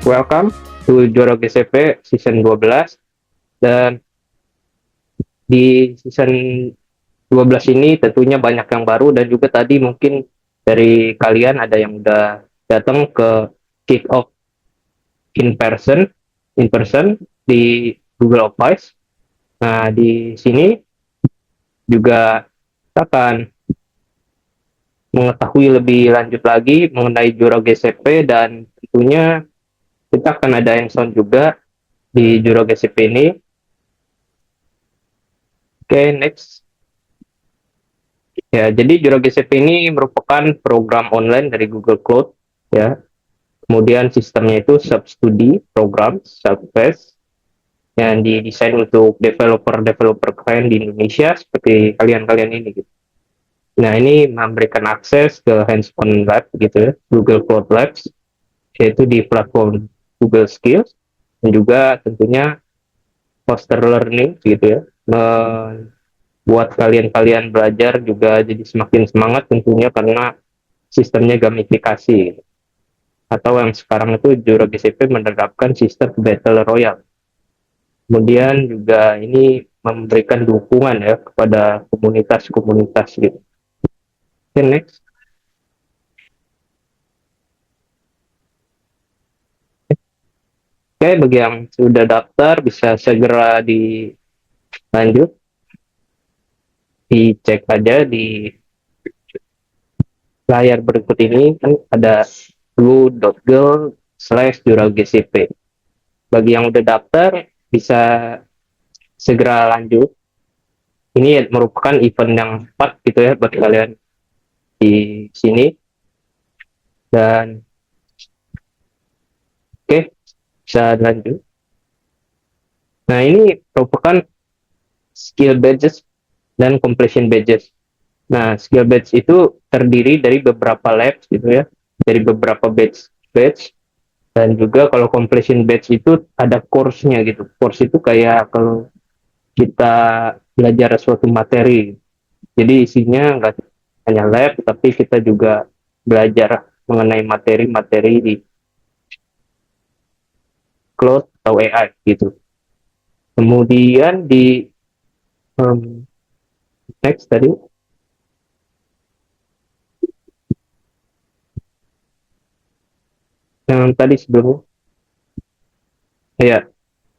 Welcome to Joro GCP season 12. Dan di season 12 ini tentunya banyak yang baru, dan juga tadi mungkin dari kalian ada yang udah datang ke kick off in person di Google Office. Nah, di sini juga kita akan mengetahui lebih lanjut lagi mengenai Juro GCP, dan tentunya kita akan ada yang sound juga di Juro GCP ini. Next. Ya, jadi Juro GCP ini merupakan program online dari Google Cloud, ya. Kemudian sistemnya itu self-study program, self-paced, yang didesain untuk developer-developer keren di Indonesia seperti kalian-kalian ini, gitu. Nah, ini memberikan akses ke hands-on lab, gitu ya, Google Cloud Labs, yaitu di platform Google Skills, dan juga tentunya foster learning, gitu ya, buat kalian-kalian belajar juga jadi semakin semangat tentunya, karena sistemnya gamifikasi, atau yang sekarang itu Juro GCP menerapkan sistem Battle Royale. Kemudian juga ini memberikan dukungan ya kepada komunitas-komunitas, gitu. Next. Bagi yang sudah daftar bisa segera dilanjut, dicek aja di layar berikut ini, kan ada blue.girl/juragcp. Bagi yang udah daftar bisa segera lanjut. Ini merupakan event yang tepat, gitu ya, bagi kalian di sini. Dan bisa lanjut. Nah, ini merupakan skill badges dan completion badges. Nah, skill badge itu terdiri dari beberapa labs, gitu ya, dari beberapa badge, dan juga kalau completion badge itu ada course-nya, gitu. Course itu kayak kalau kita belajar suatu materi, jadi isinya nggak hanya lab, tapi kita juga belajar mengenai materi-materi di cloud atau AI, gitu. Kemudian di um, next tadi, yang tadi sebelumnya, ya.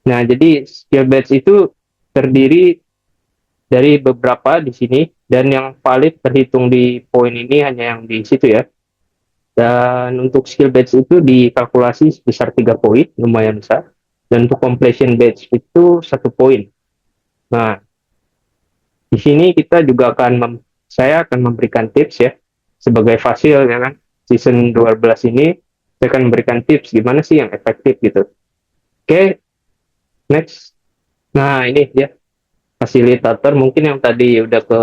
Nah, jadi skill badge itu terdiri dari beberapa di sini, dan yang valid terhitung di poin ini hanya yang di situ, ya. Dan untuk skill badge itu dikalkulasi sebesar 3 poin, lumayan besar. Dan untuk completion badge itu 1 poin. Nah, di sini kita juga saya akan memberikan tips, ya, sebagai fasil, ya kan. Season 12 ini saya akan memberikan tips gimana sih yang efektif, gitu. Next. Nah, ini ya, fasilitator mungkin yang tadi udah ke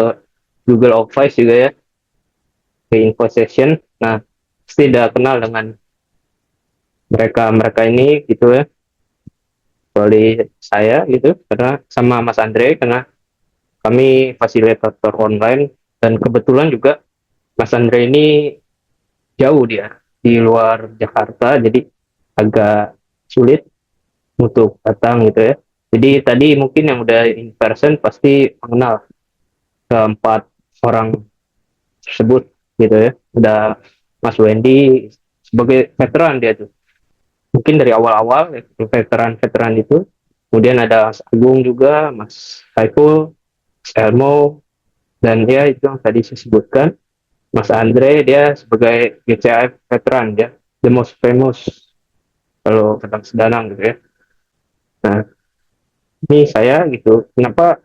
Google Office juga, ya, ke info session. Nah, pasti udah kenal dengan mereka ini, gitu ya. Kecuali saya, gitu, karena sama Mas Andre, karena kami fasilitator online, dan kebetulan juga Mas Andre ini jauh, dia di luar Jakarta, jadi agak sulit untuk datang, gitu ya. Jadi tadi mungkin yang udah in person pasti mengenal keempat orang tersebut, gitu ya. Udah Mas Wendy sebagai veteran, dia tuh mungkin dari awal-awal, ya, veteran-veteran itu. Kemudian ada Mas Agung juga, Mas Saiful, Mas Elmo, dan ya itu yang tadi saya sebutkan, Mas Andre, dia sebagai GCAF veteran, dia the most famous kalau tentang sedanang, gitu ya. Nah, ini saya, gitu. Kenapa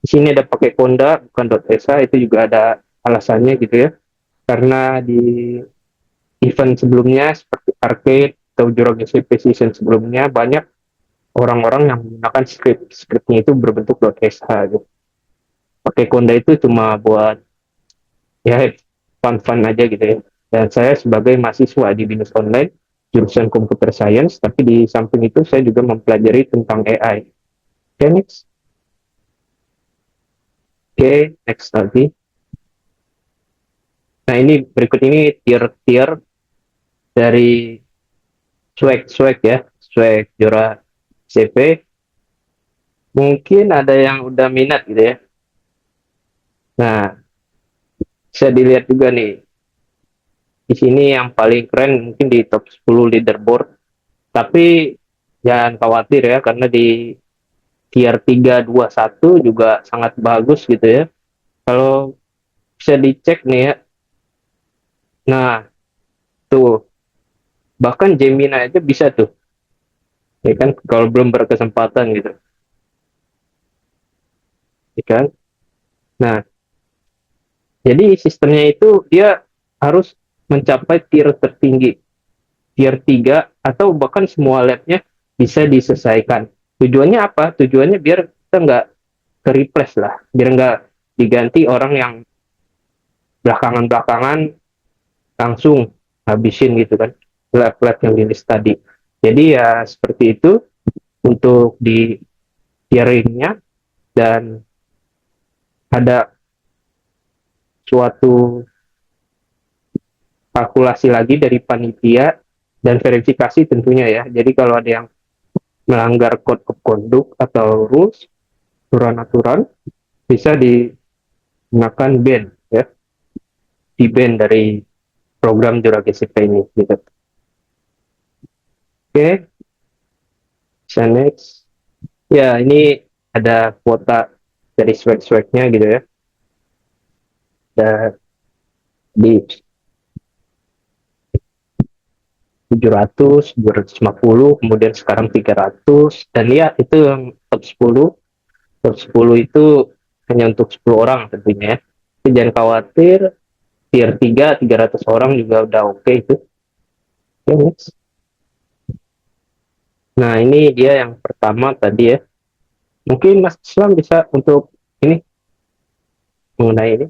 di sini ada pakai Konda bukan .esa, itu juga ada alasannya, gitu ya. Karena di event sebelumnya seperti arcade atau Jurassic Precision sebelumnya, banyak orang-orang yang menggunakan skripnya itu berbentuk .sh, gitu. Pakai Konda itu cuma buat, ya, fun-fun aja, gitu ya. Dan saya sebagai mahasiswa di Binus Online jurusan Computer Science, tapi di samping itu saya juga mempelajari tentang AI. Next. Next lagi. Nah, ini berikut ini tier-tier dari swag swag ya, swag juara CP. Mungkin ada yang udah minat gitu ya. Nah, bisa dilihat juga nih. Di sini yang paling keren mungkin di top 10 leaderboard. Tapi jangan khawatir ya, karena di tier 3, 2, 1 juga sangat bagus gitu ya. Kalau bisa dicek nih ya. Nah, tuh. Bahkan Gemini aja bisa tuh. Ya kan, kalau belum berkesempatan gitu. Ya kan? Nah, jadi sistemnya itu dia harus mencapai tier tertinggi, tier 3 atau bahkan semua labnya bisa diselesaikan. Tujuannya apa? Tujuannya biar kita nggak ke-replace lah, biar nggak diganti orang yang belakangan-belakangan langsung habisin gitu kan, lab-lab yang di list tadi. Jadi ya seperti itu untuk di tieringnya, dan ada suatu kalkulasi lagi dari panitia dan verifikasi tentunya ya. Jadi kalau ada yang melanggar code of conduct atau rules, aturan-aturan, bisa digunakan ban ya, di ban dari program Jura GCP ini gitu. Oke, bisa next. Ya, ini ada kuota dari swag-swagnya gitu ya. Ada di 700, 250, kemudian sekarang 300, dan ya itu yang top 10. Top 10 itu hanya untuk 10 orang tentunya ya. Tapi jangan khawatir, tier 3, 300 orang juga udah oke okay itu. Okay, next. Nah, ini dia yang pertama tadi ya. Mungkin Mas Islam bisa untuk ini, mengenai ini.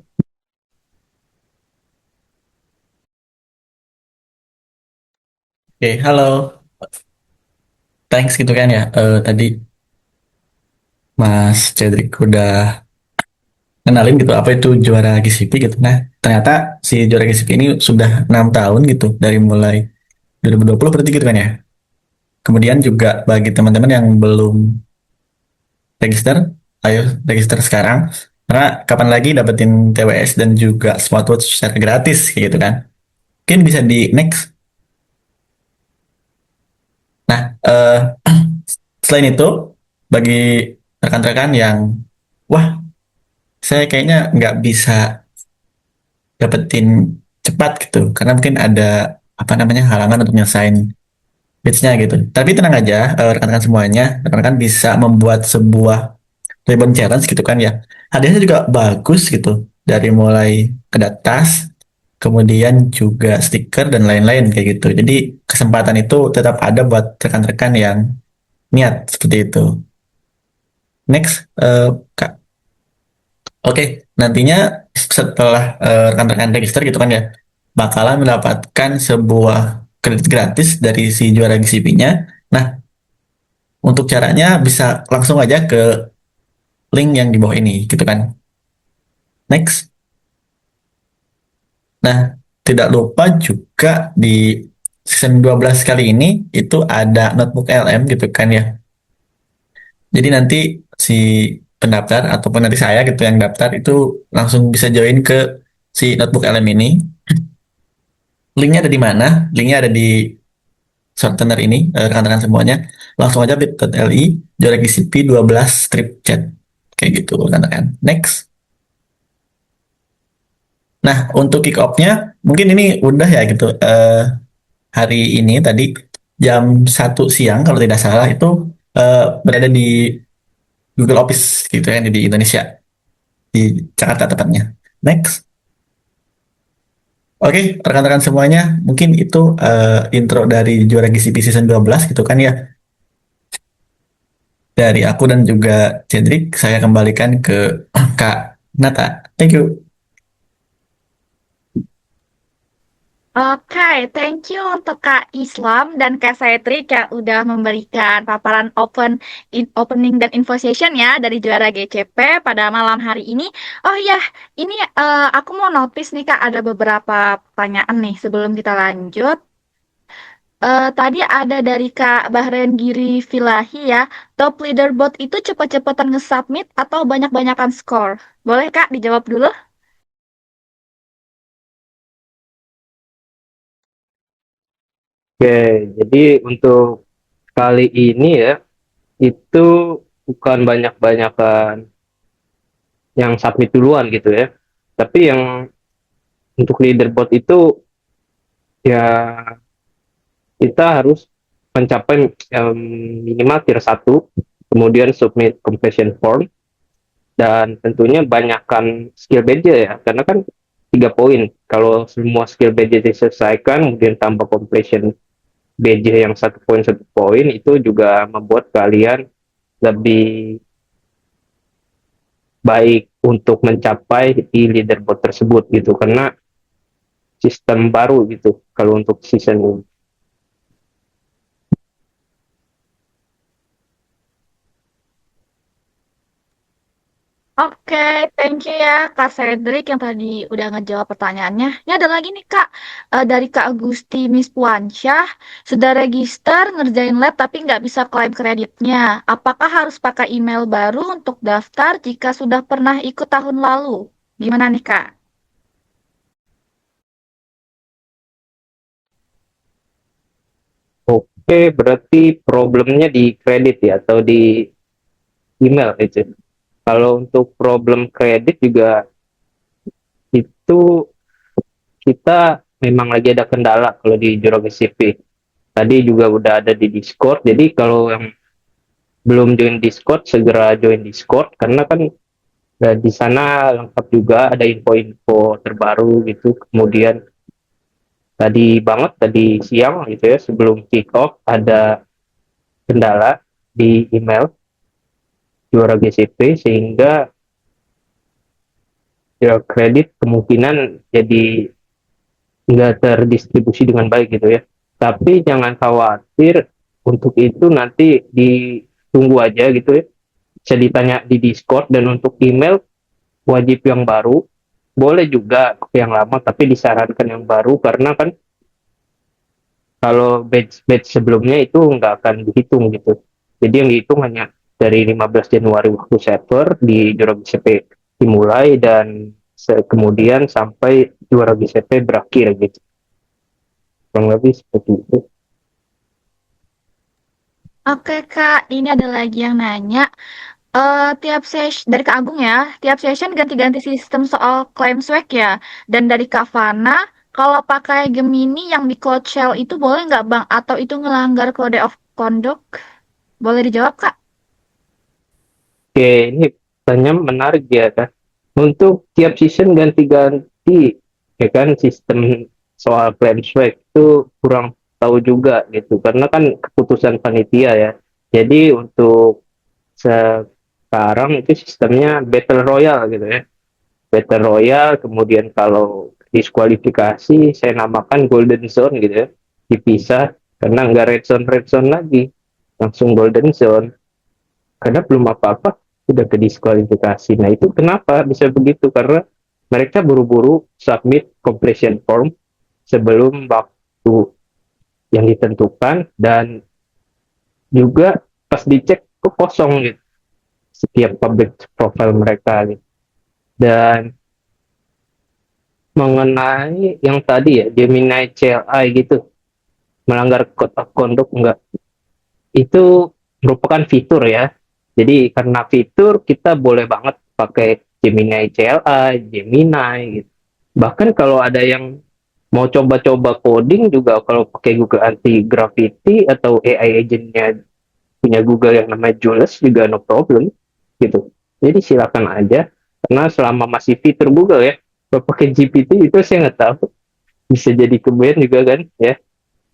Oke, halo. Thanks gitu kan ya. Tadi Mas Cedric udah kenalin gitu apa itu juara GCP gitu. Nah, ternyata si juara GCP ini sudah 6 tahun gitu dari mulai 2020 berarti gitu kan ya. Kemudian juga bagi teman-teman yang belum register, ayo register sekarang. Karena kapan lagi dapetin TWS dan juga smartwatch secara gratis kayak gitu kan. Mungkin bisa di next. Nah, selain itu bagi rekan-rekan yang wah, saya kayaknya nggak bisa dapetin cepat gitu karena mungkin ada apa namanya halangan untuk nyelesain batch-nya gitu. Tapi tenang aja, rekan-rekan semuanya, rekan-rekan bisa membuat sebuah ribbon challenge gitu kan ya. Hadiahnya juga bagus gitu, dari mulai ada tas, kemudian juga stiker dan lain-lain kayak gitu. Jadi kesempatan itu tetap ada buat rekan-rekan yang niat seperti itu. Next, Kak. Oke, nantinya setelah rekan-rekan register gitu kan ya, bakalan mendapatkan sebuah kredit gratis dari si juara GCP-nya. Nah, untuk caranya bisa langsung aja ke link yang di bawah ini gitu kan. Next. Nah, tidak lupa juga di season 12 kali ini itu ada notebook LM gitu kan ya. Jadi nanti si pendaftar ataupun nanti saya gitu yang daftar itu langsung bisa join ke si notebook LM ini. Linknya ada di mana? Linknya ada di shortener ini, rekan-rekan semuanya. Langsung aja bit.ly, Jorek ICP 12 strip chat. Kayak gitu, rekan-rekan. Next. Nah, untuk kick off-nya, mungkin ini udah ya gitu. Hari ini tadi jam 1 siang, kalau tidak salah, itu berada di Google Office gitu ya, di Indonesia. Di Jakarta tepatnya. Next. Oke, rekan-rekan semuanya, mungkin itu intro dari Juara GCP Season 12 gitu kan ya. Dari aku dan juga Cedric, saya kembalikan ke Kak Nata. Thank you. Oke, thank you untuk Kak Islam dan Kak Setrik yang udah memberikan paparan opening dan info session ya dari juara GCP pada malam hari ini. Oh ya, ini aku mau notice nih Kak ada beberapa pertanyaan nih sebelum kita lanjut. Tadi ada dari Kak Bahren Giri Vilahi ya. Top leaderboard itu cepet-cepetan nge-submit atau banyak-banyakan skor? Boleh Kak dijawab dulu? Oke, jadi untuk kali ini ya, itu bukan banyak-banyakan yang submit duluan gitu ya. Tapi yang untuk leaderboard itu ya kita harus mencapai minimal tier 1, kemudian submit completion form, dan tentunya banyakkan skill badge ya, karena kan 3 poin. Kalau semua skill badge diselesaikan, kemudian tambah completion badge yang 1 poin itu juga membuat kalian lebih baik untuk mencapai di leaderboard tersebut gitu, karena sistem baru gitu kalau untuk season ini. Oke, thank you ya Kak Fredrik yang tadi udah ngejawab pertanyaannya. Ini ada lagi nih Kak, dari Kak Agusti Miss Puansyah, sudah register ngerjain lab tapi nggak bisa klaim kreditnya. Apakah harus pakai email baru untuk daftar jika sudah pernah ikut tahun lalu? Gimana nih Kak? Oke, berarti problemnya di kredit ya, atau di email itu. Kalau untuk problem kredit juga itu kita memang lagi ada kendala kalau di Juragan CV. Tadi juga udah ada di Discord, jadi kalau yang belum join Discord segera join Discord, karena kan di sana lengkap juga, ada info-info terbaru gitu. Kemudian tadi siang gitu ya, sebelum kick off ada kendala di email juara GCP, sehingga ya kredit kemungkinan jadi nggak terdistribusi dengan baik gitu ya. Tapi jangan khawatir untuk itu, nanti ditunggu aja gitu ya. Bisa ditanya di Discord, dan untuk email wajib yang baru. Boleh juga yang lama, tapi disarankan yang baru karena kan kalau batch sebelumnya itu nggak akan dihitung gitu. Jadi yang dihitung hanya dari 15 Januari waktu server di juara GCP dimulai, dan kemudian sampai juara GCP berakhir gitu. Kurang lebih seperti itu. Oke Kak, ini ada lagi yang nanya. Tiap session dari Kak Agung ya, tiap session ganti-ganti sistem soal klaim swag ya. Dan dari Kak Fana, kalau pakai Gemini yang di Cloud Shell itu boleh nggak Bang? Atau itu ngelanggar Code of Conduct? Boleh dijawab Kak? Oke, ini pertanyaan menarik ya kan. Untuk tiap season ganti-ganti ya kan sistem soal claim swag itu kurang tahu juga gitu, karena kan keputusan panitia ya. Jadi untuk sekarang itu sistemnya battle royale gitu ya. Battle royale, kemudian kalau diskualifikasi saya namakan golden zone gitu ya. Dipisah, karena nggak red zone lagi, langsung golden zone, karena belum apa-apa udah ke diskualifikasi. Nah itu kenapa bisa begitu, karena mereka buru-buru submit completion form sebelum waktu yang ditentukan, dan juga pas dicek kok kosong gitu setiap public profile mereka gitu. Dan mengenai yang tadi ya Gemini CLI gitu, melanggar code of conduct enggak, itu merupakan fitur ya. Jadi karena fitur, kita boleh banget pakai Gemini CLI, Gemini gitu. Bahkan kalau ada yang mau coba-coba coding juga, kalau pakai Google Anti Gravity atau AI agentnya punya Google yang namanya Jules juga no problem gitu. Jadi silakan aja, karena selama masih fitur Google ya. Kalau pakai GPT itu saya nggak tahu, bisa jadi kemudian juga kan ya.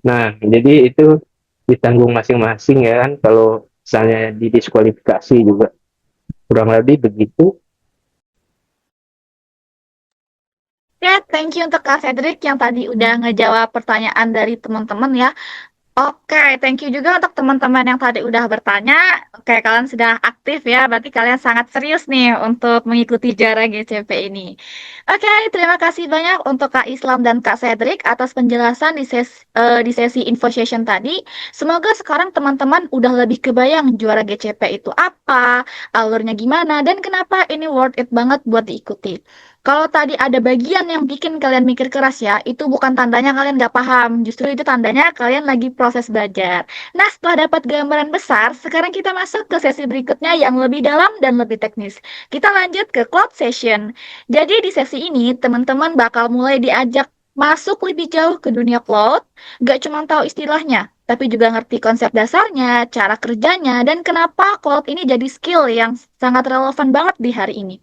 Nah, jadi itu ditanggung masing-masing ya kan, kalau misalnya didiskualifikasi juga. Kurang lebih begitu. Ya, thank you untuk Kak Fredrik yang tadi udah ngejawab pertanyaan dari teman-teman ya. Oke, thank you juga untuk teman-teman yang tadi udah bertanya. Oke, kalian sudah aktif ya, berarti kalian sangat serius nih untuk mengikuti Jara GCP ini. Oke, terima kasih banyak untuk Kak Islam dan Kak Cedric atas penjelasan di sesi info session tadi. Semoga sekarang teman-teman udah lebih kebayang Juara GCP itu apa, alurnya gimana, dan kenapa ini worth it banget buat diikuti. Kalau tadi ada bagian yang bikin kalian mikir keras ya, itu bukan tandanya kalian nggak paham. Justru itu tandanya kalian lagi proses belajar. Nah, setelah dapat gambaran besar, sekarang kita masuk ke sesi berikutnya yang lebih dalam dan lebih teknis. Kita lanjut ke cloud session. Jadi di sesi ini, teman-teman bakal mulai diajak masuk lebih jauh ke dunia cloud. Gak cuma tahu istilahnya, tapi juga ngerti konsep dasarnya, cara kerjanya, dan kenapa cloud ini jadi skill yang sangat relevan banget di hari ini.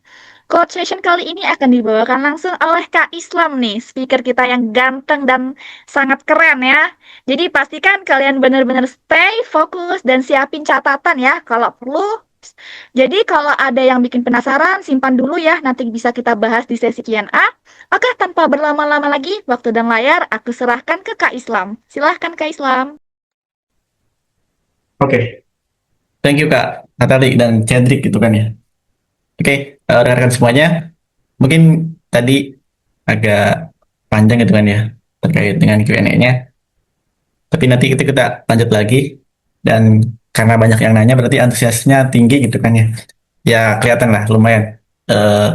Code session kali ini akan dibawakan langsung oleh Kak Islam nih, speaker kita yang ganteng dan sangat keren ya. Jadi pastikan kalian benar-benar stay fokus dan siapin catatan ya kalau perlu. Jadi kalau ada yang bikin penasaran, simpan dulu ya, nanti bisa kita bahas di sesi Q&A. Oke, tanpa berlama-lama lagi, waktu dan layar aku serahkan ke Kak Islam. Silahkan Kak Islam. Oke, thank you Kak Natali dan Cedric gitu kan ya. Oke, rekan-rekan semuanya, mungkin tadi agak panjang gitu kan ya terkait dengan Q&A-nya. Tapi nanti kita lanjut lagi dan karena banyak yang nanya berarti antusiasnya tinggi gitu kan ya. Ya kelihatan lah lumayan. Eh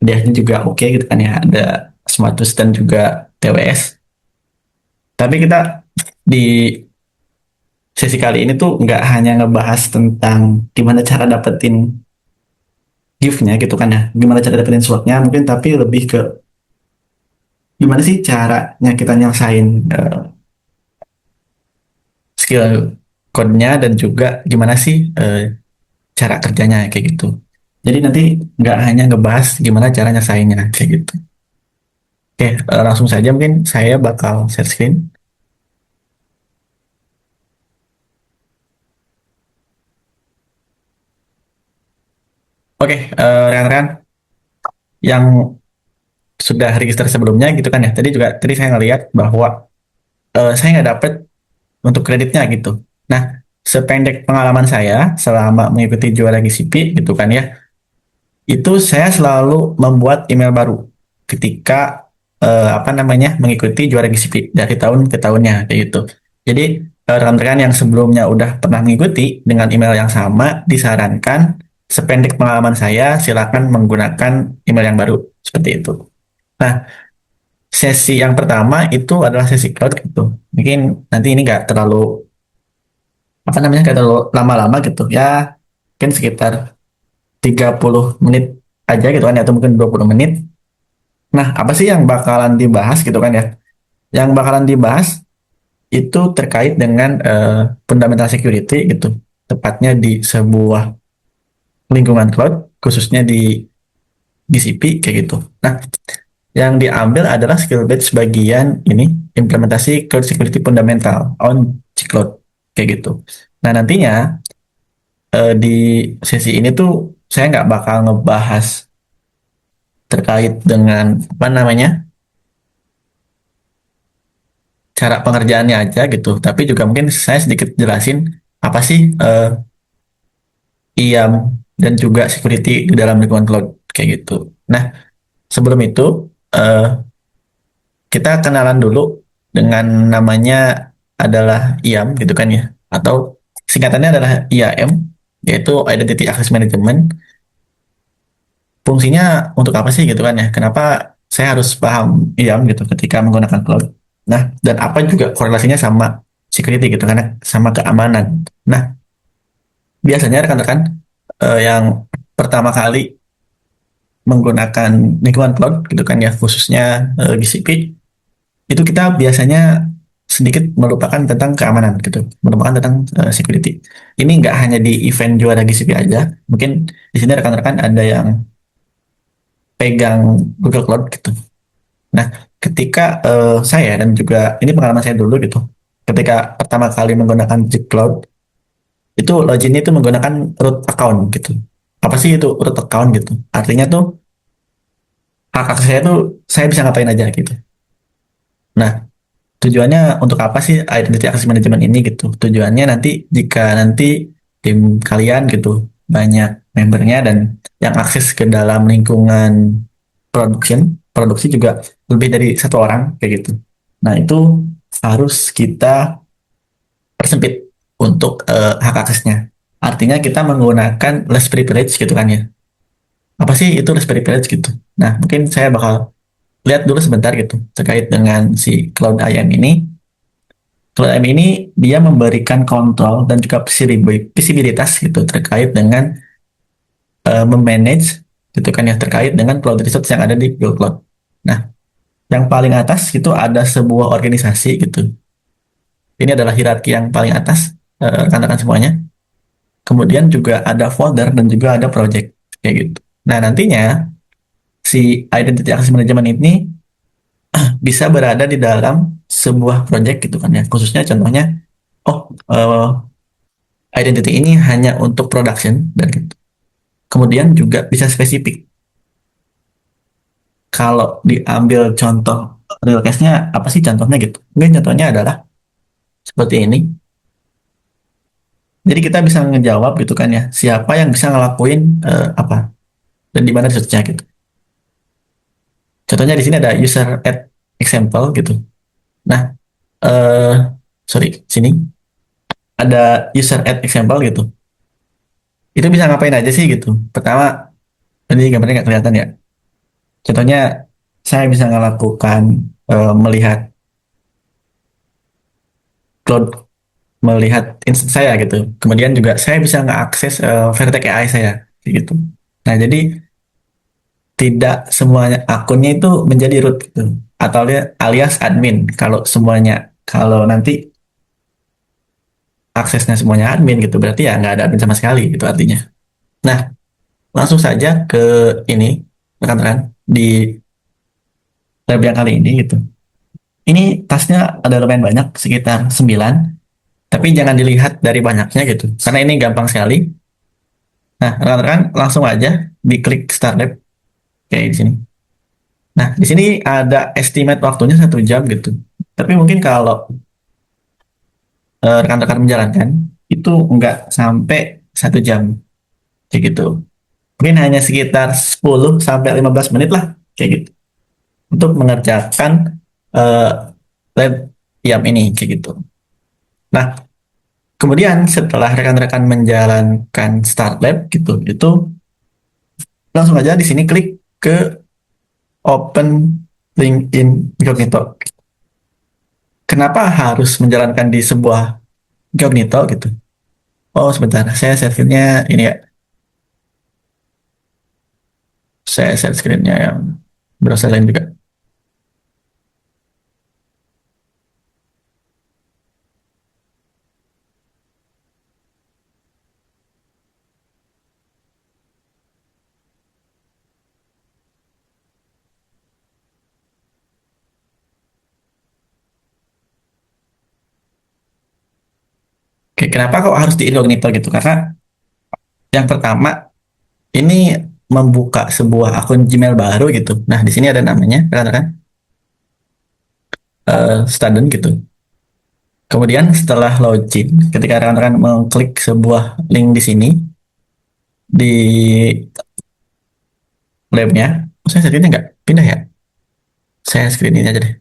Hadiahnya juga oke gitu kan ya. Ada Smartus dan juga TWS. Tapi kita di sesi kali ini tuh nggak hanya ngebahas tentang gimana cara dapetin gift-nya gitu kan ya. Gimana cara dapetin slotnya mungkin tapi lebih ke gimana sih caranya kita nyelesain skill code-nya dan juga gimana sih cara kerjanya kayak gitu. Jadi nanti nggak hanya ngebahas gimana cara nyelesainnya kayak gitu. Oke, langsung saja mungkin saya bakal share screen. Oke, rekan-rekan yang sudah register sebelumnya gitu kan ya. Tadi saya ngelihat bahwa saya nggak dapet untuk kreditnya gitu. Nah, sependek pengalaman saya selama mengikuti juara GCP gitu kan ya, itu saya selalu membuat email baru ketika apa namanya mengikuti juara GCP dari tahun ke tahunnya kayak gitu. Jadi rekan-rekan yang sebelumnya udah pernah mengikuti dengan email yang sama disarankan sependek pengalaman saya silakan menggunakan email yang baru seperti itu. Nah, sesi yang pertama itu adalah sesi cloud gitu. Mungkin nanti ini nggak terlalu apa namanya nggak terlalu lama-lama gitu ya, mungkin sekitar 30 menit aja gitu kan ya, atau mungkin 20 menit. Nah, apa sih yang bakalan dibahas gitu kan ya? Yang bakalan dibahas itu terkait dengan fundamental security gitu. Tepatnya di sebuah lingkungan cloud, khususnya di GCP kayak gitu. Nah, yang diambil adalah skill batch bagian ini, implementasi cloud security fundamental on G-Cloud kayak gitu. Nah, nantinya di sesi ini tuh saya nggak bakal ngebahas terkait dengan apa namanya cara pengerjaannya aja gitu, tapi juga mungkin saya sedikit jelasin apa sih IAM dan juga security di dalam lingkungan cloud kayak gitu. Nah, sebelum itu eh, kita kenalan dulu dengan namanya adalah IAM gitu kan ya, atau singkatannya adalah IAM, yaitu Identity Access Management. Fungsinya untuk apa sih gitu kan ya? Kenapa saya harus paham IAM gitu ketika menggunakan cloud? Nah, dan apa juga korelasinya sama security gitu karena sama keamanan. Nah, biasanya rekan-rekan yang pertama kali menggunakan lingkungan cloud gitu kan ya, khususnya GCP, itu kita biasanya sedikit melupakan tentang keamanan gitu, melupakan tentang security. Ini nggak hanya di event juara GCP aja, mungkin di sini rekan-rekan ada yang pegang Google Cloud gitu. Nah, ketika saya dan juga ini pengalaman saya dulu gitu, ketika pertama kali menggunakan G Cloud, itu loginnya itu menggunakan root account gitu. Apa sih itu root account gitu? Artinya tuh hak akses saya tuh saya bisa ngapain aja gitu. Nah, tujuannya untuk apa sih identity access management ini gitu? Tujuannya nanti jika nanti tim kalian gitu banyak membernya dan yang akses ke dalam lingkungan produksi juga lebih dari satu orang kayak gitu. Nah, itu harus kita persempit untuk hak aksesnya. Artinya kita menggunakan less privilege gitu kan ya. Apa sih itu less privilege gitu? Nah, mungkin saya bakal lihat dulu sebentar gitu terkait dengan si Cloud IAM ini. Cloud IAM ini dia memberikan kontrol dan juga visibilitas gitu terkait dengan memanage gitu kan ya terkait dengan cloud resource yang ada di Google Cloud. Nah, yang paling atas itu ada sebuah organisasi gitu. Ini adalah hierarki yang paling atas rekan-rekan semuanya. Kemudian juga ada folder dan juga ada project kayak gitu. Nah, nantinya si identity access management ini bisa berada di dalam sebuah project gitu kan ya. Khususnya contohnya, oh identity ini hanya untuk production dan gitu. Kemudian juga bisa spesifik. Kalau diambil contoh real case-nya apa sih contohnya gitu? Mungkin contohnya adalah seperti ini. Jadi kita bisa ngejawab gitu kan ya, siapa yang bisa ngelakuin apa dan di mana research-nya gitu. Contohnya di sini ada user add example gitu. Nah, eh sorry, sini ada user add example gitu. Itu bisa ngapain aja sih gitu. Pertama, ini gambarnya nggak kelihatan ya. Contohnya, saya bisa melakukan melihat cloud, melihat instance saya gitu. Kemudian juga saya bisa ngeakses Vertex AI saya gitu. Nah, jadi tidak semuanya akunnya itu menjadi root gitu. Atau alias admin. Kalau semuanya, kalau nanti aksesnya semuanya admin gitu, berarti ya nggak ada admin sama sekali gitu artinya. Nah, langsung saja ke ini, rekan-rekan, di lab yang kali ini gitu. Ini tasnya ada lumayan banyak, sekitar 9, tapi jangan dilihat dari banyaknya gitu, karena ini gampang sekali. Nah, rekan-rekan langsung aja diklik Start Lab, kayak di sini. Nah, di sini ada estimate waktunya 1 jam gitu. Tapi mungkin kalau rekan-rekan menjalankan, itu nggak sampai 1 jam, kayak gitu. Mungkin hanya sekitar 10 sampai 15 menit lah, kayak gitu. Untuk mengerjakan uh, lab IAM ini, kayak gitu. Nah, kemudian setelah rekan-rekan menjalankan start lab gitu, itu langsung aja di sini klik ke open link in incognito. Kenapa harus menjalankan di sebuah incognito gitu? Oh sebentar, saya share screen-nya ini ya. Saya share screen-nya yang browser lain juga. Oke, kenapa kok harus di incognito gitu? Karena yang pertama ini membuka sebuah akun Gmail baru gitu. Nah, di sini ada namanya, kan? Student gitu. Kemudian setelah login, ketika rekan-rekan mengklik sebuah link di sini, di labnya, oh, saya screen nggak pindah ya? Saya screen ini aja deh.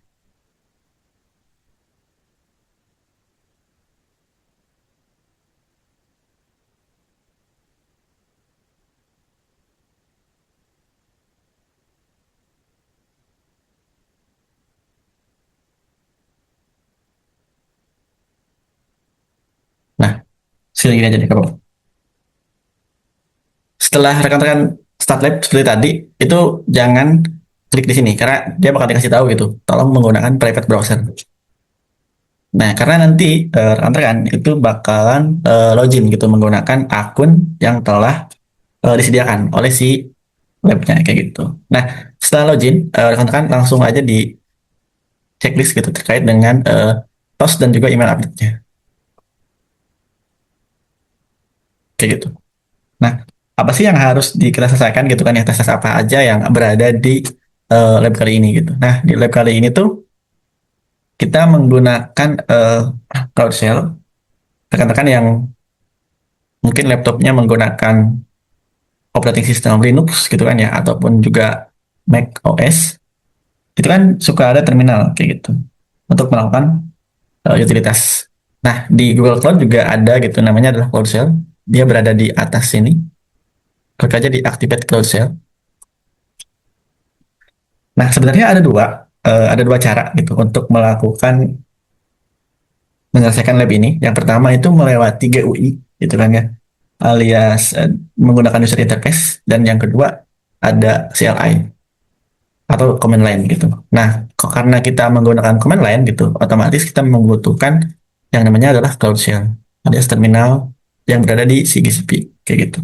Nah, screen ini aja deh kalau. Setelah rekan-rekan start lab seperti tadi, itu jangan klik di sini karena dia bakal dikasih tahu gitu. Tolong menggunakan private browser. Nah, karena nanti rekan-rekan itu bakalan login gitu menggunakan akun yang telah disediakan oleh si webnya kayak gitu. Nah, setelah login, rekan-rekan langsung aja di checklist gitu terkait dengan TOS dan juga email update-nya kayak gitu. Nah, apa sih yang harus kita selesaikan gitu kan ya, tes apa aja yang berada di lab kali ini gitu. Nah, di lab kali ini tuh kita menggunakan Cloud Shell. Rekan-rekan yang mungkin laptopnya menggunakan operating system Linux gitu kan ya, ataupun juga Mac OS, itu kan suka ada terminal kayak gitu untuk melakukan utilitas. Nah, di Google Cloud juga ada gitu, namanya adalah Cloud Shell. Dia berada di atas sini. Klik aja di Activate Cloud Shell. Nah, sebenarnya ada dua cara gitu untuk melakukan menyelesaikan lab ini. Yang pertama itu melewati GUI, gitu kan ya, alias menggunakan user interface. Dan yang kedua ada CLI atau command line gitu. Nah, karena kita menggunakan command line gitu, otomatis kita membutuhkan yang namanya adalah Cloud Shell, alias terminal yang berada di CGCP kayak gitu.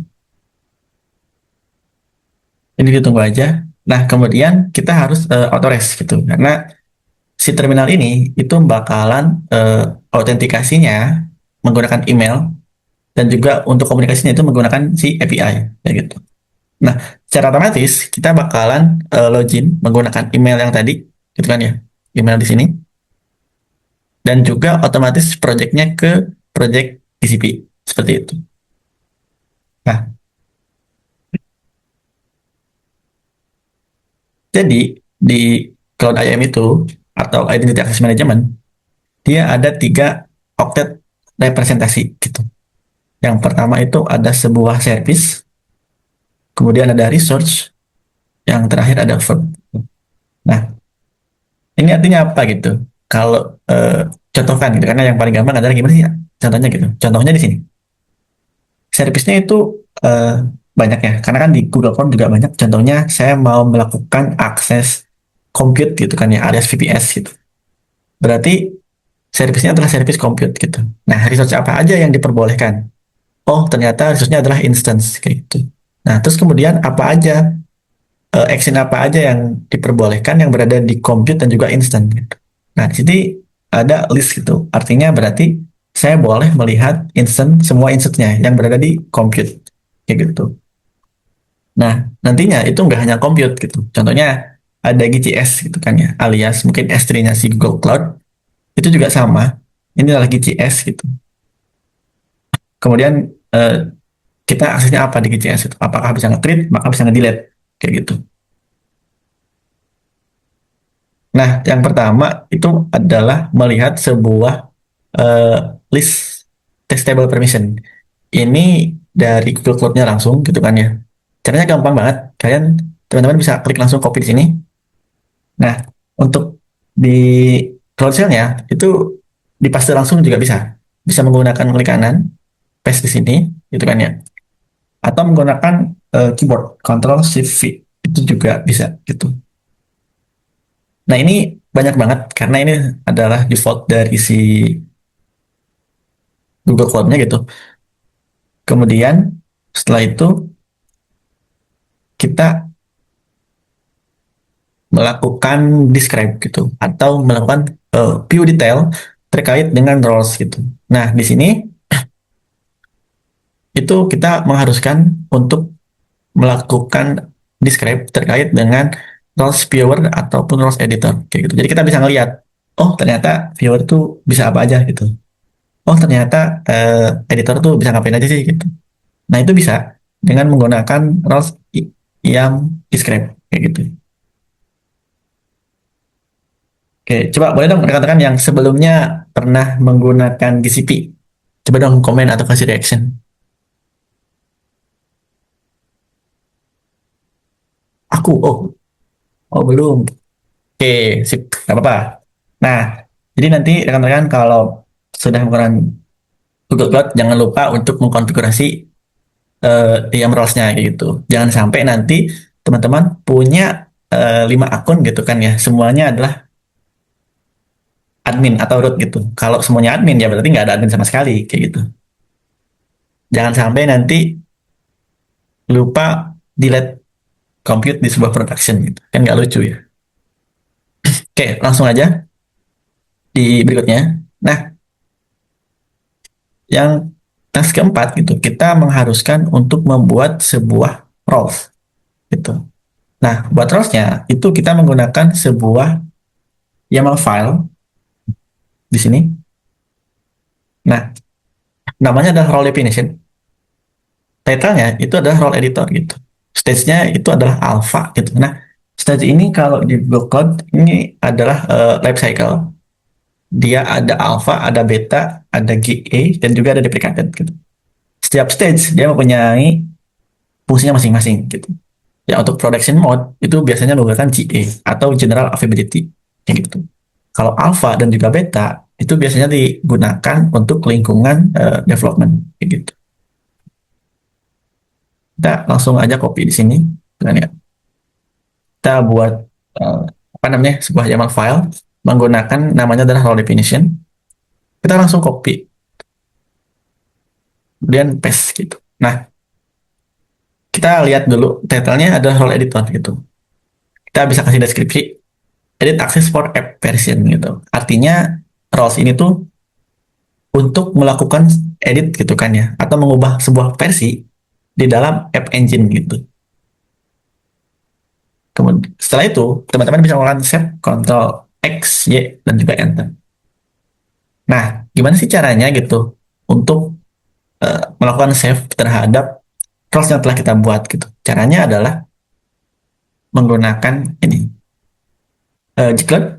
Ini ditunggu aja. Nah, kemudian kita harus authorize gitu, karena si terminal ini itu bakalan autentikasinya menggunakan email, dan juga untuk komunikasinya itu menggunakan si API kayak gitu. Nah, secara otomatis kita bakalan login menggunakan email yang tadi, gitu kan ya, email di sini, dan juga otomatis projectnya ke project TCP seperti itu. Nah, jadi di Cloud IAM itu atau Identity Access Management, dia ada 3 octet representasi gitu. Yang pertama itu ada sebuah service, kemudian ada resource, yang terakhir ada verb. Nah, ini artinya apa gitu? Kalau contohkan gitu, karena yang paling gampang adalah gimana sih ya? Contohnya gitu. Contohnya di sini. Service-nya itu banyak ya, karena kan di Google Cloud juga banyak. Contohnya saya mau melakukan akses compute gitu kan ya, alias VPS gitu. Berarti service-nya adalah service compute gitu. Nah, resource apa aja yang diperbolehkan? Oh, ternyata resource-nya adalah instance kayak gitu. Nah, terus kemudian apa aja action apa aja yang diperbolehkan yang berada di compute dan juga instant gitu. Nah, di sini ada list gitu. Artinya berarti saya boleh melihat instant, semua instantnya yang berada di compute kayak gitu. Nah, nantinya itu nggak hanya compute gitu. Contohnya ada GCS gitu kan ya, alias mungkin S3-nya si Google Cloud itu juga sama. Ini adalah GCS gitu. Kemudian kita aksesnya apa di GCS itu? Apakah bisa nge-create, maka bisa nge-delete kayak gitu. Nah, yang pertama itu adalah melihat sebuah list testable permission. Ini dari Google Cloud-nya langsung gitu kan ya. Caranya gampang banget. Teman-teman bisa klik langsung copy di sini. Nah, untuk di Cloud Shell-nya itu dipaste langsung juga bisa. Bisa menggunakan klik kanan, paste di sini gitu kan ya. Atau menggunakan keyboard Control Shift V itu juga bisa gitu. Nah, ini banyak banget karena ini adalah default dari si Google Cloud-nya gitu. Kemudian setelah itu kita melakukan describe gitu atau melakukan view detail terkait dengan roles gitu. Nah, di sini itu kita mengharuskan untuk melakukan describe terkait dengan roles viewer ataupun roles editor kayak gitu. Jadi kita bisa ngelihat, oh ternyata viewer tuh bisa apa aja gitu. Oh ternyata editor tuh bisa ngapain aja sih gitu. Nah itu bisa dengan menggunakan roles yang describe kayak gitu. Oke, coba boleh dong rekan-rekan yang sebelumnya pernah menggunakan GCP. Coba dong komen atau kasih reaction. Aku, oh belum. Oke, sip, nggak apa-apa. Nah, jadi nanti rekan-rekan kalau sudah menggunakan Google Cloud, jangan lupa untuk mengkonfigurasi IAM roles-nya gitu. Jangan sampai nanti teman-teman punya 5 akun gitu kan ya. Semuanya adalah admin atau root gitu. Kalau semuanya admin ya berarti nggak ada admin sama sekali kayak gitu. Jangan sampai nanti lupa delete compute di sebuah production gitu. Kan nggak lucu ya. Oke, langsung aja di berikutnya. Nah, yang task keempat gitu, kita mengharuskan untuk membuat sebuah roles gitu. Nah, buat roles-nya itu kita menggunakan sebuah YAML file di sini. Nah, namanya adalah role definition. Title-nya itu adalah role editor gitu. Stage-nya itu adalah alpha gitu. Nah, stage ini kalau di Google Cloud ini adalah life cycle. Dia ada alpha, ada beta, ada GA, dan juga ada deprecated gitu. Setiap stage dia mempunyai fungsinya masing-masing gitu. Ya untuk production mode itu biasanya menggunakan GA atau general availability kayak gitu. Kalau alpha dan juga beta itu biasanya digunakan untuk lingkungan development kayak gitu. Kita langsung aja copy di sini, ya. Kita buat apa namanya sebuah YAML file menggunakan namanya adalah role definition. Kita langsung copy, kemudian paste gitu. Nah, kita lihat dulu title-nya adalah role editor gitu. Kita bisa kasih deskripsi edit access for app version gitu. Artinya roles ini tuh untuk melakukan edit gitu kan ya, atau mengubah sebuah versi di dalam app engine gitu. Kemudian setelah itu teman-teman bisa melakukan save, Ctrl X, Y, dan juga Enter. Nah, gimana sih caranya gitu untuk melakukan save terhadap roles yang telah kita buat gitu? Caranya adalah menggunakan ini, jiklat,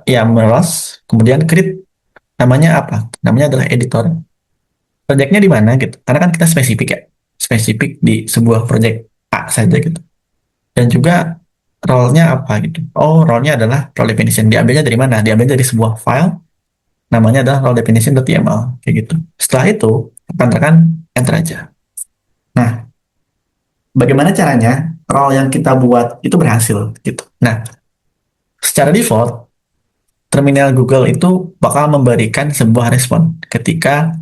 YAML roles, kemudian create, namanya apa? Namanya adalah editor. Projectnya di mana gitu? Karena kan kita spesifik ya, spesifik di sebuah project A saja gitu. Dan juga role-nya apa gitu? Oh, role-nya adalah role definition. Diambilnya dari mana? Diambil dari sebuah file, namanya adalah role definition.yml kayak gitu. Setelah itu, rekan-rekan enter aja. Nah, bagaimana caranya role yang kita buat itu berhasil gitu? Nah, secara default terminal Google itu bakal memberikan sebuah respon ketika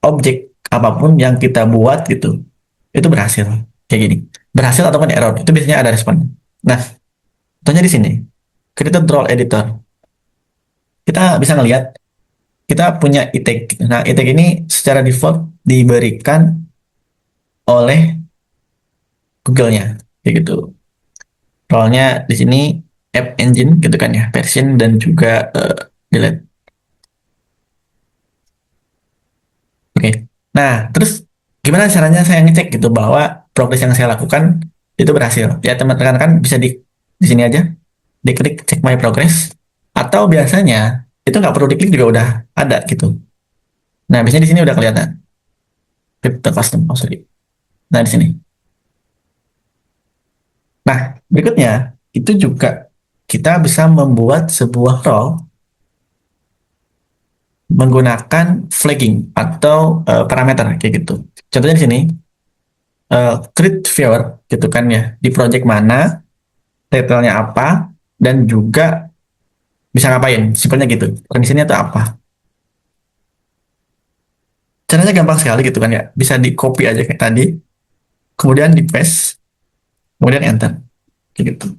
objek apapun yang kita buat gitu itu berhasil kayak gini, berhasil ataupun error itu biasanya ada respon. Nah, contohnya di sini created role editor, kita bisa ngelihat kita punya e-tag. Nah, e-tag ini secara default diberikan oleh Google-nya kayak gitu. Role-nya di sini app engine gitu kan ya, version dan juga delete. Oke. Nah, terus gimana caranya saya ngecek gitu bahwa progres yang saya lakukan itu berhasil? Ya teman-teman kan bisa di sini aja, diklik check my progress, atau biasanya itu nggak perlu diklik juga udah ada gitu. Nah, biasanya di sini udah kelihatan. Crypto custom, oh sorry. Nah, di sini. Nah, berikutnya itu juga kita bisa membuat sebuah role menggunakan flagging atau parameter kayak gitu. Contohnya di sini create viewer gitu kan ya, di project mana, title-nya apa, dan juga bisa ngapain, simpelnya gitu. Permisinya itu apa? Caranya gampang sekali gitu kan ya, bisa di copy aja kayak tadi, kemudian di paste, kemudian enter, kayak gitu.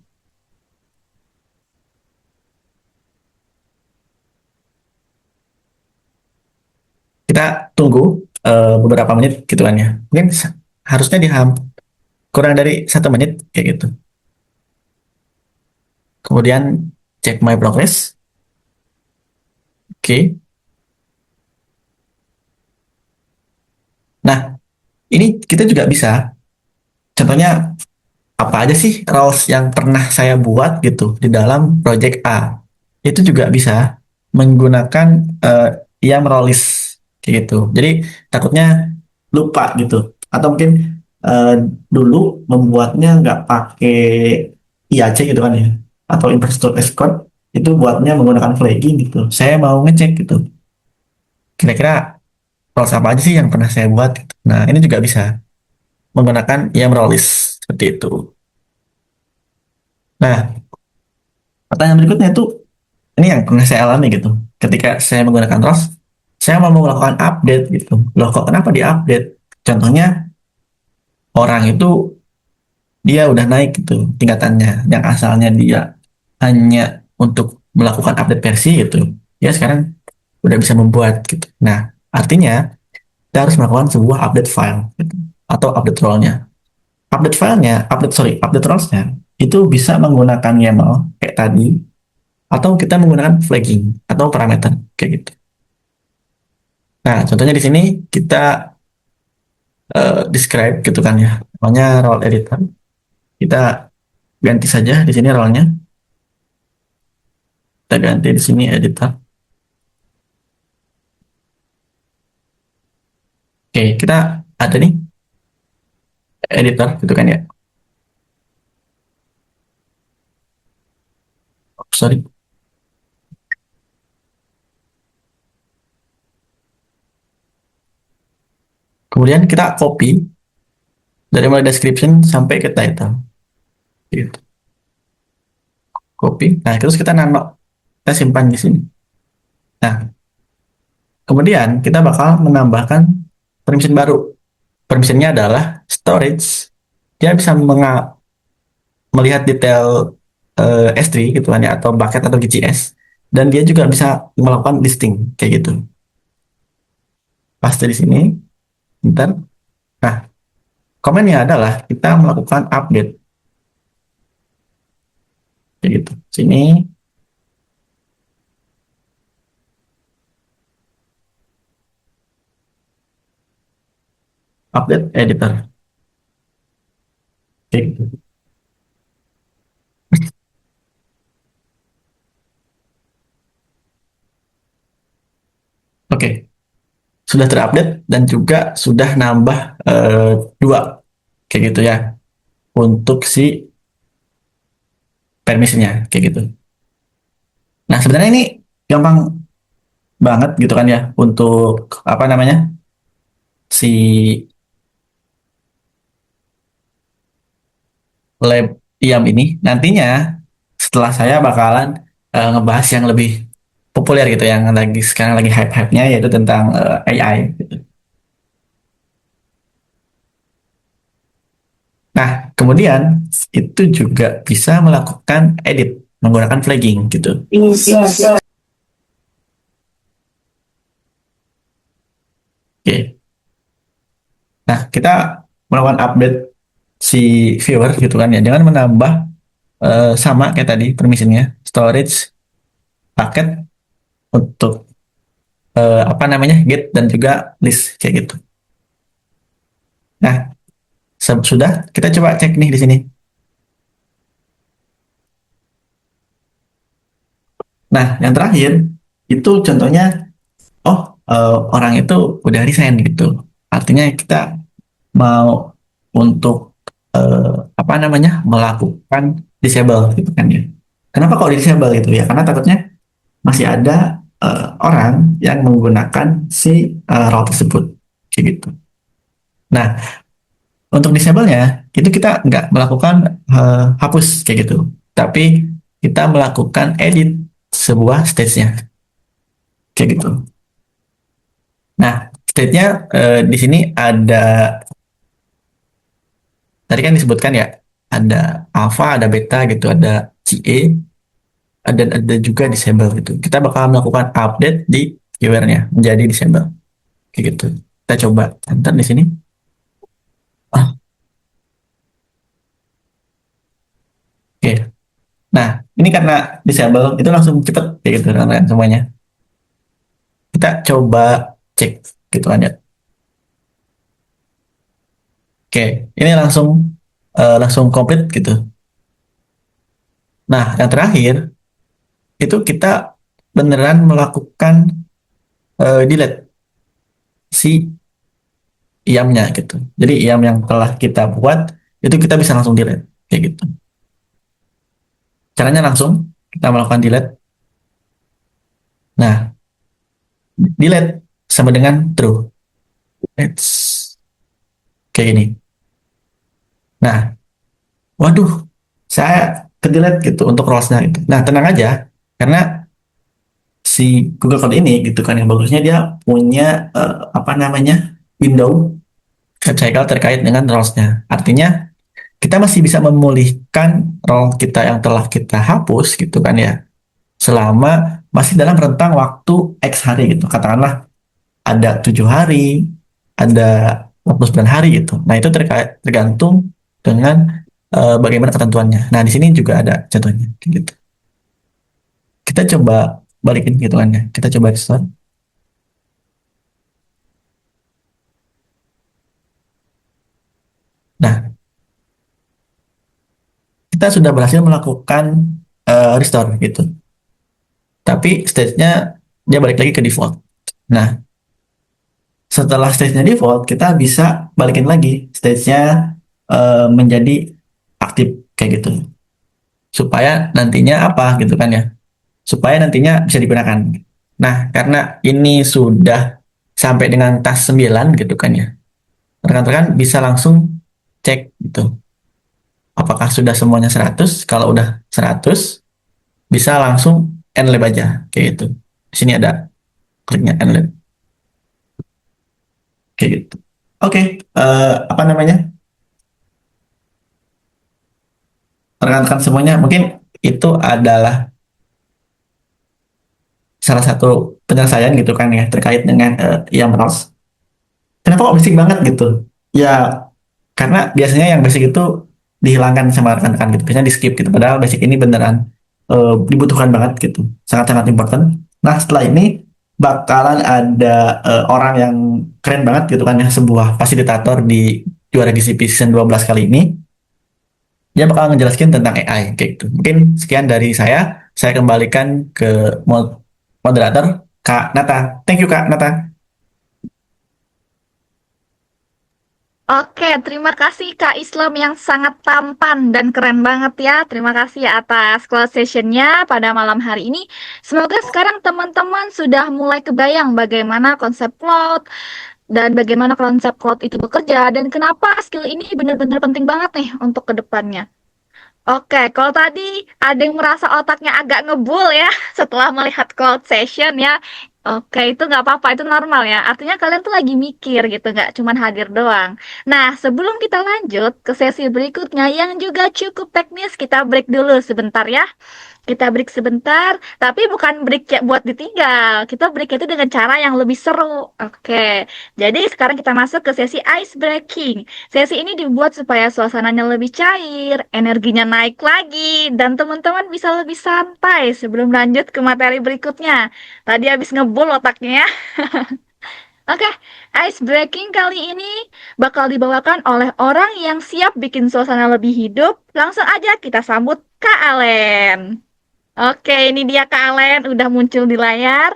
Kita tunggu beberapa menit gitu kan ya. Mungkin harusnya kurang dari 1 menit kayak gitu. Kemudian check my progress. Oke. Nah, ini kita juga bisa. Contohnya apa aja sih roles yang pernah saya buat gitu di dalam project A. Itu juga bisa menggunakan YAML roles kayak gitu. Jadi takutnya lupa gitu. Atau mungkin dulu membuatnya nggak pakai IAC gitu kan ya. Atau infrastructure as code itu buatnya menggunakan flagging gitu. Saya mau ngecek gitu. Kira-kira roles apa aja sih yang pernah saya buat gitu. Nah, ini juga bisa menggunakan YAML roles seperti itu. Nah, pertanyaan berikutnya itu ini yang pernah saya alami gitu. Ketika saya menggunakan ROS, saya mau melakukan update gitu. Loh kok kenapa di-update? Contohnya orang itu dia udah naik gitu tingkatannya. Yang asalnya dia hanya untuk melakukan update versi gitu. Ya sekarang udah bisa membuat gitu. Nah, artinya kita harus melakukan sebuah update file gitu, atau update role-nya. Update filenya, update roles-nya itu bisa menggunakan YAML kayak tadi, atau kita menggunakan flagging atau parameter kayak gitu. Nah, contohnya di sini kita describe gitu kan ya, namanya role editor. Kita ganti saja di sini role-nya. Kita ganti di sini editor. Oke, kita ada nih editor gitu kan ya. Oh, sorry. Kemudian kita copy dari mulai description sampai ke title. Gitu. Copy. Nah, terus kita nano. Kita simpan di sini. Nah, kemudian kita bakal menambahkan permission baru. Permissionnya adalah storage. Dia bisa melihat detail S3 gitu kan ya, atau bucket atau GCS. Dan dia juga bisa melakukan listing kayak gitu. Paste di sini. Bentar. Nah, komennya adalah kita melakukan update. Kayak gitu. Sini. Update editor. Kayak gitu. Oke. Sudah terupdate dan juga sudah nambah dua. Kayak gitu ya. Untuk si permisinya. Kayak gitu. Nah, sebenarnya ini gampang banget gitu kan ya. Untuk apa namanya? Si lab IAM ini nantinya setelah saya bakalan ngebahas yang lebih populer gitu yang lagi sekarang lagi hype-hype-nya yaitu tentang AI gitu. Nah, kemudian itu juga bisa melakukan edit menggunakan flagging gitu. Oke. Nah, kita melakukan update si viewer gitu kan ya dengan menambah sama kayak tadi permissionnya storage paket untuk apa namanya get dan juga list kayak gitu. Nah, sudah kita coba cek nih di sini. Nah, yang terakhir itu contohnya oh orang itu udah resign gitu. Artinya kita mau untuk apa namanya melakukan disable gitu kan ya. Kenapa kok di disable gitu ya? Karena takutnya masih ada orang yang menggunakan si role tersebut kayak gitu. Nah, untuk disable-nya itu kita nggak melakukan hapus kayak gitu, tapi kita melakukan edit sebuah stage-nya kayak gitu. Nah, stage-nya di sini ada tadi kan disebutkan ya ada alpha, ada beta gitu, ada CA, ada juga disable gitu. Kita bakal melakukan update di viewer-nya menjadi disable kayak gitu. Kita coba enter di sini. Ah, oke. Nah, ini karena disable itu langsung cepet kayak gitu kan semuanya. Kita coba cek gitu kan ya. Oke, ini langsung komplit gitu. Nah, yang terakhir itu kita beneran melakukan delete si IAM-nya gitu. Jadi IAM yang telah kita buat itu kita bisa langsung delete kayak gitu. Caranya langsung kita melakukan delete. Nah, delete sama dengan true. It's kayak gini. Nah, waduh, saya ke delete gitu untuk roles-nya gitu. Nah, tenang aja karena si Google Cloud ini gitu kan yang bagusnya dia punya apa namanya window cycle terkait dengan roles-nya. Artinya kita masih bisa memulihkan role kita yang telah kita hapus gitu kan ya selama masih dalam rentang waktu X hari gitu. Katakanlah ada 7 hari, ada 49 hari gitu. Nah itu tergantung dengan bagaimana ketentuannya. Nah di sini juga ada contohnya gitu. Kita coba balikin hitungannya. Kita coba restore. Nah, kita sudah berhasil melakukan restore gitu. Tapi stage-nya dia balik lagi ke default. Nah, setelah stage-nya default, kita bisa balikin lagi stage-nya menjadi aktif kayak gitu. Supaya nantinya apa gitu kan ya? Supaya nantinya bisa digunakan. Nah, karena ini sudah sampai dengan task 9 gitu kan ya. Rekan-rekan bisa langsung cek gitu. Apakah sudah semuanya 100? Kalau udah 100, bisa langsung end lab aja kayak gitu. Di sini ada kliknya end lab kayak gitu. Oke, apa namanya? Rekan-rekan semuanya, mungkin itu adalah salah satu penyelesaian gitu kan ya terkait dengan YAML. Kenapa kok basic banget gitu? Ya karena biasanya yang basic itu dihilangkan sama rekan-rekan gitu, biasanya di skip gitu. Padahal basic ini beneran dibutuhkan banget gitu, sangat-sangat important. Nah setelah ini bakalan ada orang yang keren banget gitu kan ya, sebuah fasilitator di juara GCP season 12 kali ini. Dia bakal ngejelasin tentang AI kayak gitu. Mungkin sekian dari saya kembalikan ke moderator Kak Nata. Thank you Kak Nata. Oke, terima kasih Kak Islam yang sangat tampan dan keren banget ya. Terima kasih atas cloud sessionnya pada malam hari ini. Semoga sekarang teman-teman sudah mulai kebayang bagaimana konsep cloud dan bagaimana konsep cloud itu bekerja dan kenapa skill ini benar-benar penting banget nih untuk kedepannya. Oke, kalau tadi ada yang merasa otaknya agak ngebul ya setelah melihat cloud session ya. Oke, itu nggak apa-apa, itu normal ya. Artinya kalian tuh lagi mikir gitu, nggak cuman hadir doang. Nah, sebelum kita lanjut ke sesi berikutnya yang juga cukup teknis, kita break dulu sebentar ya. Kita break sebentar, tapi bukan break ya buat ditinggal. Kita break itu dengan cara yang lebih seru. Oke, jadi sekarang kita masuk ke sesi ice breaking. Sesi ini dibuat supaya suasananya lebih cair, energinya naik lagi, dan teman-teman bisa lebih santai sebelum lanjut ke materi berikutnya. Tadi habis ngebul otaknya ya. Oke, ice breaking kali ini bakal dibawakan oleh orang yang siap bikin suasana lebih hidup. Langsung aja kita sambut Kak Alen. Oke, ini dia Kak Alen udah muncul di layar.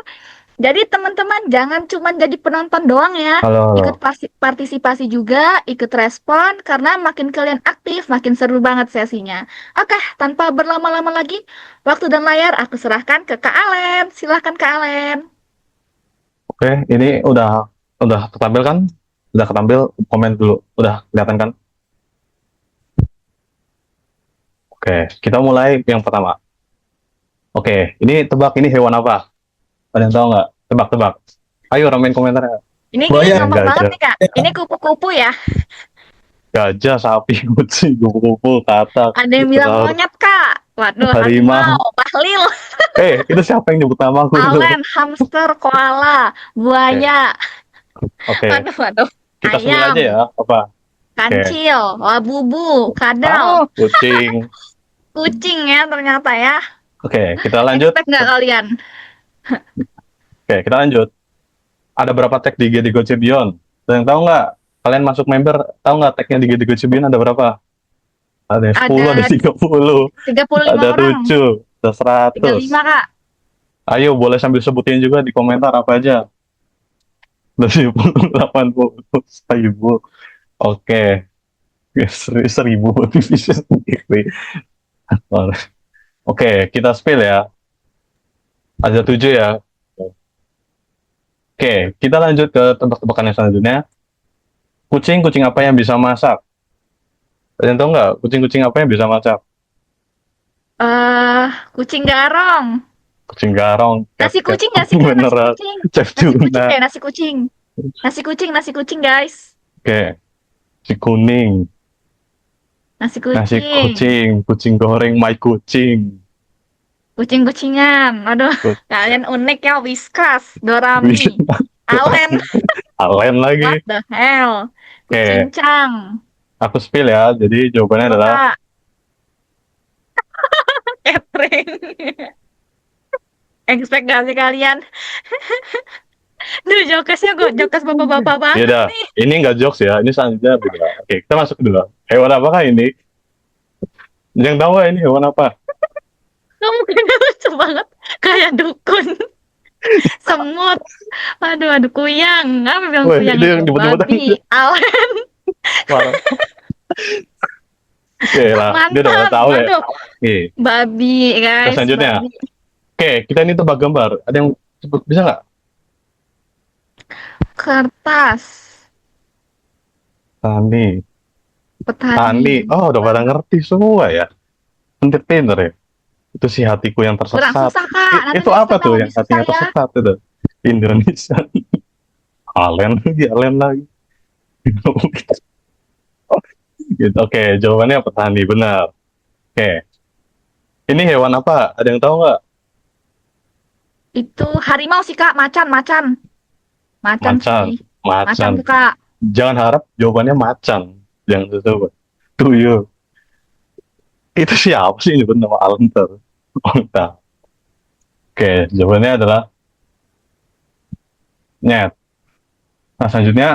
Jadi teman-teman jangan cuma jadi penonton doang ya. Halo, Ikut halo. partisipasi juga, ikut respon karena makin kalian aktif, makin seru banget sesinya. Oke, tanpa berlama-lama lagi, waktu dan layar aku serahkan ke Kak Alen. Silahkan Kak Alen. Oke, ini udah ketampil kan? Udah ketampil, komen dulu. Udah kelihatan kan? Oke, kita mulai yang pertama. Oke, ini tebak ini hewan apa? Ada yang tahu nggak? Tebak-tebak. Ayo ramein komentarnya. Ini kayaknya Buaya. gampang banget Gajah, nih Kak. Ini kupu-kupu ya. gajah, sapi, kucing, kupu-kupu, katak, Ada yang bilang ular, monyet Kak. Waduh, harimau, harimau. bahlil, Itu siapa yang nyebut nama aku itu? alen, hamster, koala, Oke, buaya. oke. Waduh, waduh. Kita sebut Ayam, aja ya. Apa? Oke. kancil, labubu, kadal, Kucing. kucing ya ternyata ya. Oke, kita lanjut. Expect nggak kalian? Oke, kita lanjut. Ada berapa tag di GD Goce Beyond? Ada yang tahu nggak? Kalian masuk member, tahu nggak tagnya di GD Goce Beyond ada berapa? Ada 10, ada Ada 30, 35 ada orang. 7, ada 35 100. Kak. Ayo, boleh sambil sebutin juga di komentar apa aja. 70, 80, 1000. Oke, 1000 divisi sendiri. Oke, kita spill ya. Ada 7 ya. Oke, kita lanjut ke tebak-tebakan yang selanjutnya. Kucing apa yang bisa masak? Kalian tahu nggak kucing apa yang bisa masak? Kucing garong. Kucing garong, Nasi cat, kucing nggak sih Kak? Nasi beneran, kucing. chef Nasi kucing tuna. deh, nasi kucing. Nasi kucing guys. Oke, si kuning, Nasi nasi kucing. kucing goreng, my kucing. Kucing-kucingan. Aduh, Kut- kalian unik ya. Whiskas, Bisa Dorami, Alen. alen lagi. What the hell? Oke, Kucincang. aku spill ya. Jadi jawabannya Apa adalah Kak? Catering. Expect gak sih kalian? Duh, jokesnya kok jokes bapak-bapak Ya banget udah, nih. ini nggak jokes ya, ini selanjutnya beda. Oke, kita masuk dulu. Hewan apakah ini? Yang tahu nggak ini hewan apa? Kamu kayaknya lucu banget. Kayak dukun. Semut. Aduh, kuyang. Apa bilang Wah, kuyang itu itu? yang nyebut-nyebutan Babi. Alen. parah. Oke lah, dia udah pada Mantap. tahu ya. Aduh. Oke, Babi, kita guys. selanjutnya. Babi. Oke, kita ini tebak gambar. Ada yang bisa nggak? Kertas. Tani, Petani. Oh, udah pada ngerti semua ya. Pinter-pinter ya. Itu si hatiku yang Kurang tersesat. susah, Kak. Nanti Itu next apa time tuh yang yang lebih susah hatinya ya. tersesat itu? Indonesia. Alen lagi. Gitu. Oke, jawabannya petani, benar. Oke, ini hewan apa? Ada yang tahu nggak? Itu harimau sih, Kak. Macan, macan. Macan Macan. sih. Macan Macan. tuh, Kak. Jangan harap jawabannya macan. Jangan coba. Tuyul. Itu siapa sih nyebut nama Alan ter? Oh, entah. Oke, jawabannya adalah nyet. Nah, selanjutnya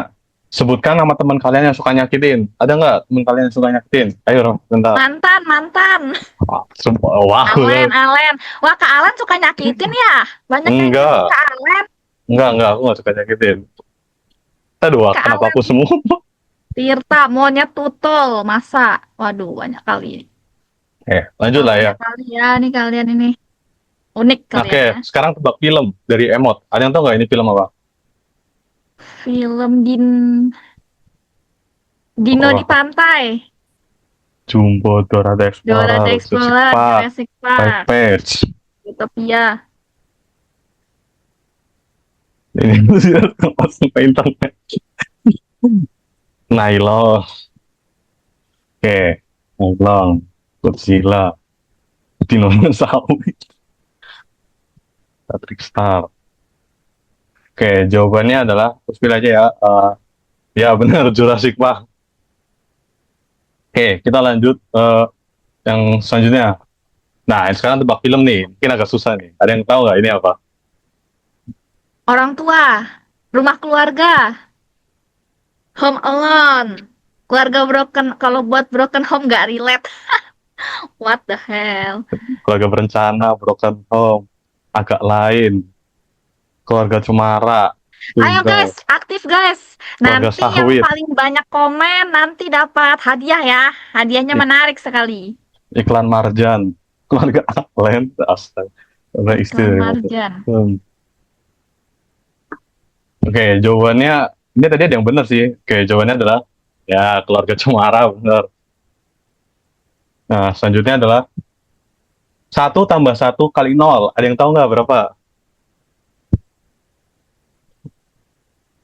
sebutkan nama teman kalian yang suka nyakitin. Ada nggak teman kalian yang suka nyakitin? Ayo, Rom, bentar. Mantan, mantan. Wah, Alen. Wah, Kak Alen suka nyakitin ya? Banyak yang Enggak. nyakitin Kak Alen. enggak, aku nggak suka nyakitin. Aduh, Kak kenapa aku semua? Tirta, monyet tutul. Masa? Waduh, banyak kali. Lanjut lah ya. Banyak kali ya nih kalian ini. Unik kalian Oke, ya. sekarang tebak film dari Emot. Ada yang tahu nggak ini film apa? Film Dino Oh. di pantai. Jumbo, Dora the Dora the Explorer, Explorer, Jurassic Park, Page. Utopia. Ini langsung ke internet. Nylon. Oke, Nylon, Godzilla, Dinosaurus, Patrick Star. Oke, jawabannya adalah, terus pilih aja ya. Ya benar, Jurassic Park. Oke, kita lanjut yang selanjutnya. Nah, sekarang tebak film nih, mungkin agak susah nih. Ada yang tahu nggak ini apa? Orang tua, rumah keluarga, Home Alone, keluarga broken. Kalau buat broken home nggak relate. What the hell? Keluarga berencana, Broken Home, agak lain, keluarga cemara. Ayo Tunggal. guys, aktif guys. Keluarga Nanti yang sawit. paling banyak komen nanti dapat hadiah ya. Hadiahnya Iya. menarik sekali. Iklan Marjan, keluarga Allen, astaga, keluarga istri Iklan dari Marjan. Oke, jawabannya ini tadi ada yang benar sih. Oke, jawabannya adalah ya keluarga cemara, benar. Nah, selanjutnya adalah 1 tambah 1 kali 0. Ada yang tahu nggak berapa?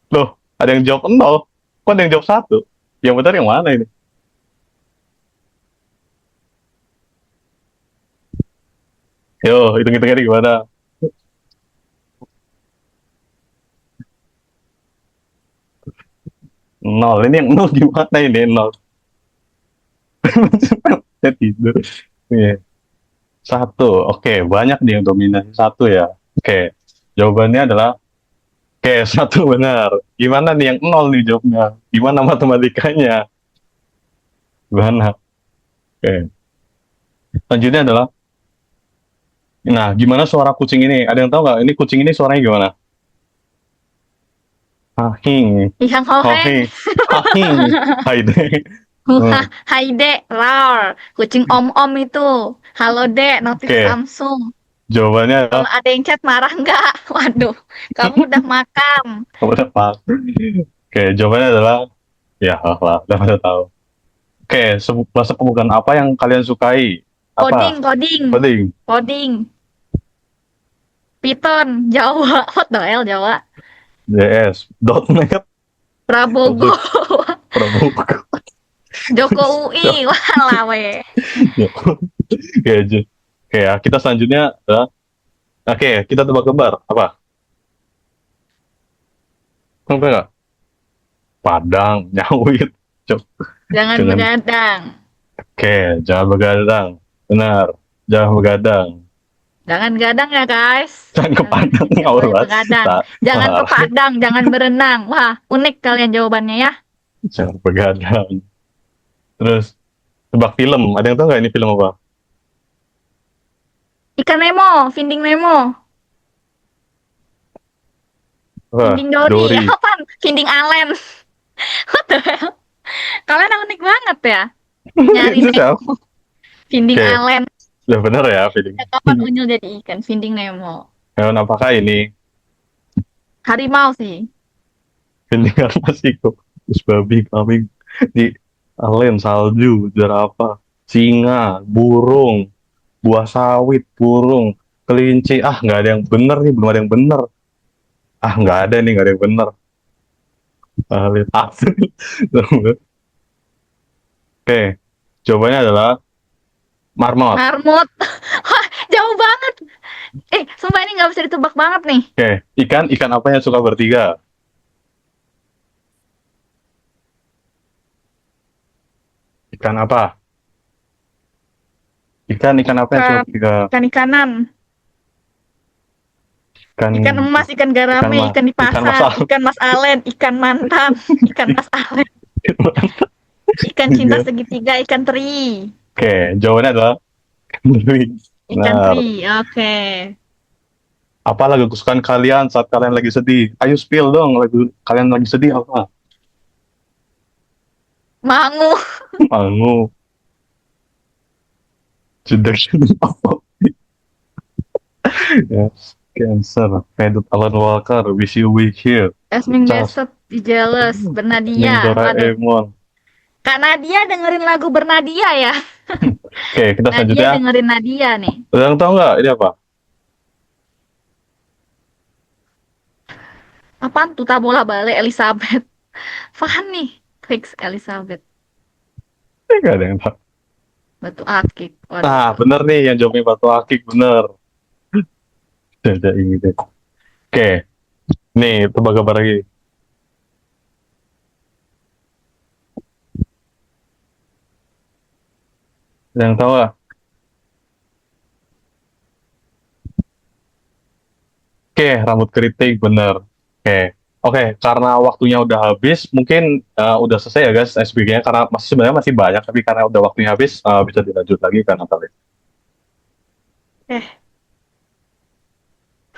Loh, ada yang jawab 0. Kok ada yang jawab 1? Yang benar yang mana ini? Yo, hitung-hitungnya gimana? Nol. Ini yang nol gimana ini? Nol. Saya tidur. Iya. 1. Oke, banyak nih yang dominasi 1 ya. Oke, jawabannya adalah oke, 1 benar. Gimana nih yang 0 nih jawabnya? Gimana matematikanya? Gimana? Oke. Selanjutnya adalah, nah, gimana suara kucing ini? Ada yang tahu nggak? Ini kucing ini suaranya gimana? Hahing, Yang hoheng. hahing, hai deh. Hai dek, rar. Kucing om-om itu. Halo dek, notif Oke. Samsung. Jawabannya adalah, Kalau ada yang chat marah nggak? Waduh, kamu udah makan. kamu udah paham. Oke, jawabannya adalah, ya lah, udah pada tahu. Oke, bahasa pembukaan apa yang kalian sukai? Apa? Coding. Coding. Python, Jawa. What the hell, Jawa? JS, .NET, Prabowo, Prabowo. Joko UI, walah weh. Oke, oke ya, kita selanjutnya oke, kita tebak gambar. Apa? Apa nggak? Padang, nyawit. Jangan Jangan. begadang. Oke, jangan begadang. Benar, jangan begadang. Jangan gadang ya guys. Jangan ke Padang, Tidak boleh aurat. begadang. Tak, Jangan ke tak. Padang, jangan berenang. Wah, unik kalian jawabannya ya. Jangan begadang. Terus, tebak film. Ada yang tahu nggak ini film apa? Ikan Nemo, Finding Nemo, Wah, Finding Dory, Dory. apaan? Finding Allen. What the hell? Kalian unik banget ya. Nyari Itu Nemo, siapa? Finding Oke, Allen. udah benar ya film. Ya, kapan Unyil jadi ikan? Finding Nemo. Hewan apakah ini? Harimau sih. Pendengar Masiko, terus babi, kambing, di alen, salju, jerapah, singa, burung, buah sawit, burung, kelinci. Ah, nggak ada yang bener nih, belum ada yang bener. Ah, nggak ada nih, nggak ada yang bener. Lihat asli. Oke, jawabannya adalah marmot. Marmut. Wah, jauh banget. Sumpah ini nggak bisa ditebak banget nih. Oke, ikan apa yang suka bertiga? Ikan apa? Ikan apa yang suka Ikan, bertiga? ikan-ikanan. Ikan, Ikan emas, ikan ikan garame, mas, ikan di ikan pasar, masal. ikan Mas Alen, ikan mantan, ikan Mas Alen, ikan cinta Tiga. segitiga, ikan teri. Oke, jawabannya adalah Beri. Ikan Benar. teri, oke. Apa lagu kesukaan kalian saat kalian lagi sedih? Ayo spill dong lagu kalian lagi sedih apa? Mangu. Mangu. Judek apa? Ya. Cancer. Pedut Alan Walker. Wish You Were Here. Esming Cas. Beset, Jealous, Ning Bernadia. Waduh, Doraemon. Kak Nadia dengerin lagu Bernadia ya. Oke, kita Nadia selanjutnya. dengerin Nadia nih. Ada yang tahu nggak ini apa? Apaan tuh bola balik Elizabeth? Faham nih, fix Elizabeth. Nggak ada yang tahu. Batu akik. Waduh. Nah, bener nih yang jawabnya Batu Akik bener. Ada ini deh. Oke, nih tebak kabar lagi. Ada yang tahu nggak? Oke, rambut keriting bener. Oke, karena waktunya udah habis, mungkin udah selesai ya guys SBG-nya karena sebenarnya masih banyak, tapi karena udah waktunya habis bisa dilanjut lagi kan Natalie. Eh,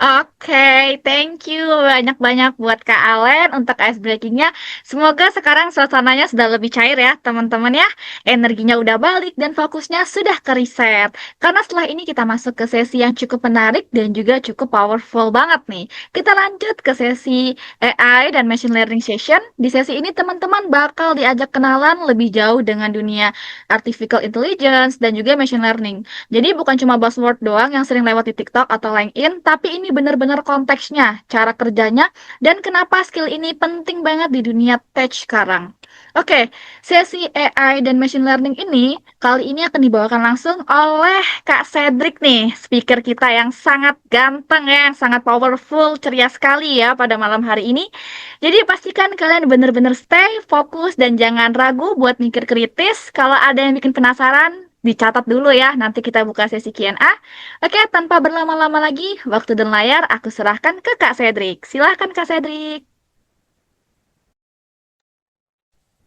Oke, thank you banyak-banyak buat Kak Alen untuk ice breaking-nya. Semoga sekarang suasananya sudah lebih cair ya, teman-teman ya. Energinya udah balik dan fokusnya sudah ke riset. Karena setelah ini kita masuk ke sesi yang cukup menarik dan juga cukup powerful banget nih. Kita lanjut ke sesi AI dan machine learning session. Di sesi ini teman-teman bakal diajak kenalan lebih jauh dengan dunia artificial intelligence dan juga machine learning. Jadi bukan cuma buzzword doang yang sering lewat di TikTok atau LinkedIn, tapi ini benar-benar konteksnya, cara kerjanya, dan kenapa skill ini penting banget di dunia tech sekarang. Oke, sesi AI dan machine learning ini kali ini akan dibawakan langsung oleh Kak Cedric nih, speaker kita yang sangat ganteng ya, yang sangat powerful, ceria sekali ya pada malam hari ini. Jadi pastikan kalian benar-benar stay, fokus, dan jangan ragu buat mikir kritis. Kalau ada yang bikin penasaran, dicatat dulu ya, nanti kita buka sesi Q&A. Oke, tanpa berlama-lama lagi, waktu dan layar aku serahkan ke Kak Cedric. Silahkan Kak Cedric.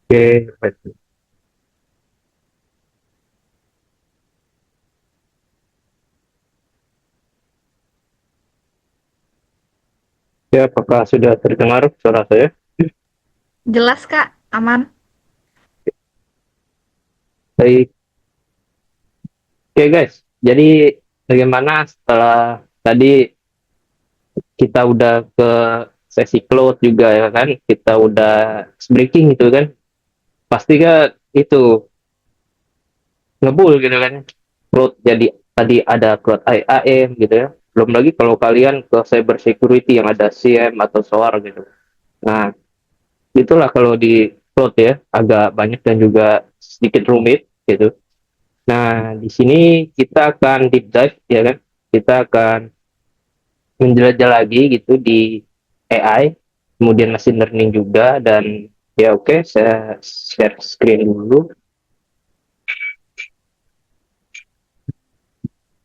Oke, baik. Ya, apakah sudah terdengar suara saya? Jelas Kak, aman. Baik. Oke guys, jadi bagaimana setelah tadi kita udah ke sesi cloud juga ya kan, kita udah breaking gitu kan, pasti kan itu ngebul gitu kan, cloud jadi tadi ada cloud IAM gitu ya, belum lagi kalau kalian ke cyber security yang ada CM atau SOAR gitu. Nah, itulah kalau di cloud ya, agak banyak dan juga sedikit rumit gitu. Nah, di sini kita akan deep dive ya kan, kita akan menjelajah lagi gitu di AI, kemudian machine learning juga, dan ya oke, saya share screen dulu.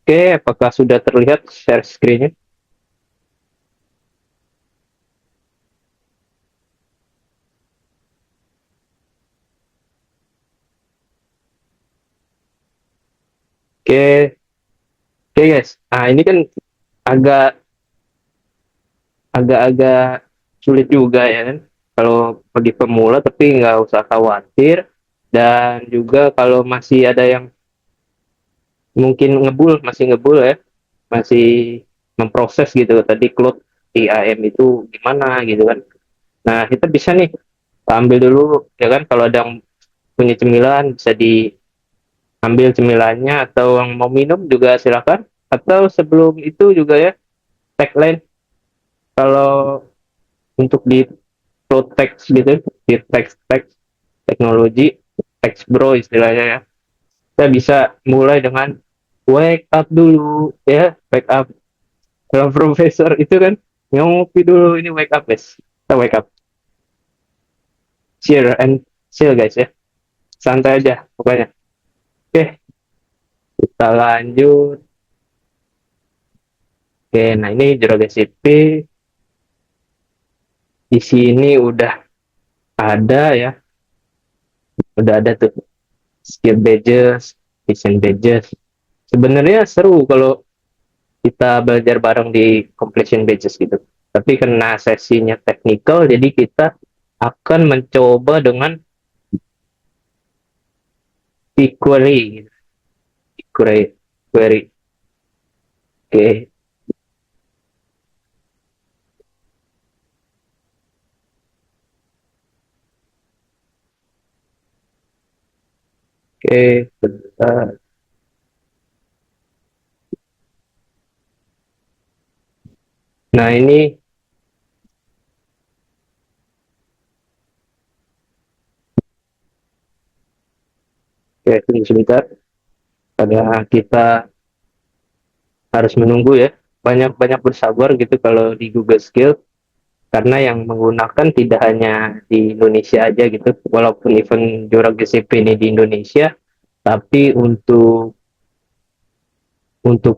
Oke, apakah sudah terlihat share screen-nya? Oke, oke guys. Nah, ini kan agak agak-agak sulit juga ya kan. Kalau bagi pemula, tapi nggak usah khawatir. Dan juga kalau masih ada yang mungkin masih ngebul ya, masih memproses gitu. Tadi cloud IAM itu gimana gitu kan. Nah, kita bisa nih ambil dulu ya kan, kalau ada yang punya cemilan bisa diambil cemilannya, atau yang mau minum juga silakan. Atau sebelum itu juga ya, tagline kalau untuk di cloud text gitu, di text teknologi, text bro istilahnya ya. Kita bisa mulai dengan wake up dulu ya, wake up. Kalau profesor itu kan ngopi dulu, ini wake up guys. Kita wake up, cheer and chill guys ya. Santai aja pokoknya. Oke, kita lanjut. Oke, nah ini Juragan CP di sini udah ada ya, udah ada tuh skill badges, mission badges. Sebenarnya seru kalau kita belajar bareng di completion badges gitu. Tapi karena sesinya technical, jadi kita akan mencoba dengan query, gitu. Query. Oke, oke, bentar. Nah ini, oke, tunggu sebentar. Karena kita harus menunggu ya. Banyak-banyak bersabar gitu kalau di Google Skill, karena yang menggunakan tidak hanya di Indonesia aja gitu, walaupun event Jurag GCP ini di Indonesia, tapi untuk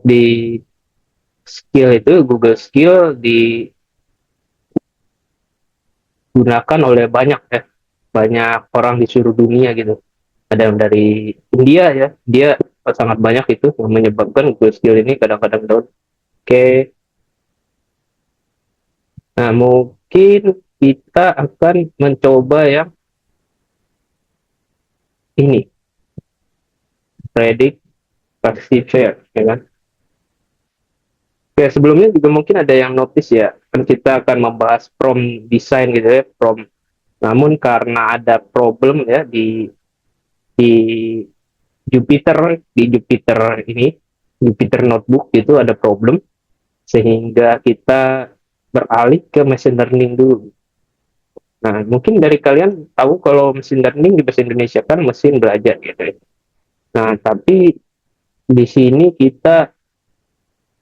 di skill itu, Google Skill digunakan oleh banyak orang di seluruh dunia gitu. Ada yang dari India ya, dia sangat banyak itu yang menyebabkan Google Skill ini kadang-kadang down. Oke, nah mungkin kita akan mencoba yang ini, predict pasti fair ya kan. Oke, sebelumnya juga mungkin ada yang notice ya, kan kita akan membahas prompt design gitu ya, prompt. Namun karena ada problem ya di Jupyter ini, Jupyter Notebook itu ada problem, sehingga kita beralih ke machine learning dulu. Nah, mungkin dari kalian tahu kalau machine learning di bahasa Indonesia kan mesin belajar gitu ya. Nah, tapi di sini kita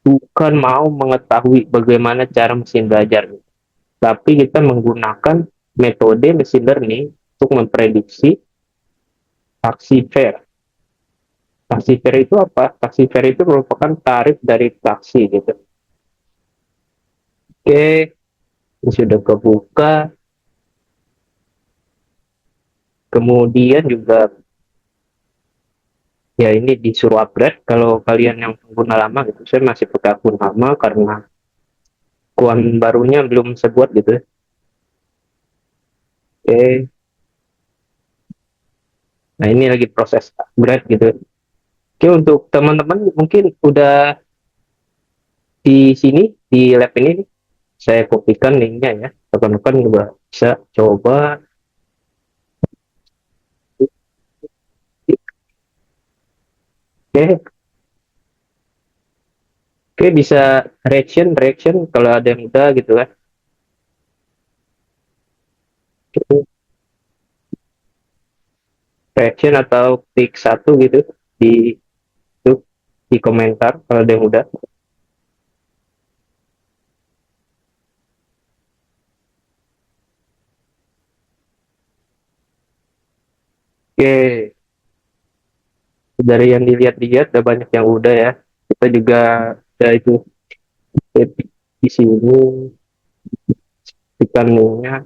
bukan mau mengetahui bagaimana cara mesin belajar, tapi kita menggunakan metode machine learning untuk memprediksi taksi fair. Taksi fair itu apa? Taksi fair itu merupakan tarif dari taksi gitu. Oke, ini sudah kebuka. Kemudian juga ya ini disuruh upgrade kalau kalian yang pengguna lama gitu. Saya masih pakai akun lama karena akun barunya belum sebuat gitu ya. Oke, nah ini lagi proses upgrade gitu. Oke, untuk teman-teman mungkin udah di sini, di lab ini nih, saya kopikan linknya ya. Teman-teman juga bisa coba. Oke, oke, bisa reaction kalau ada yang udah gitu kan. Oke, reaction atau klik satu gitu di itu, di komentar kalau ada yang udah. Oke, dari yang dilihat-lihat udah banyak yang udah ya. kita juga ada itu di sini ikannya.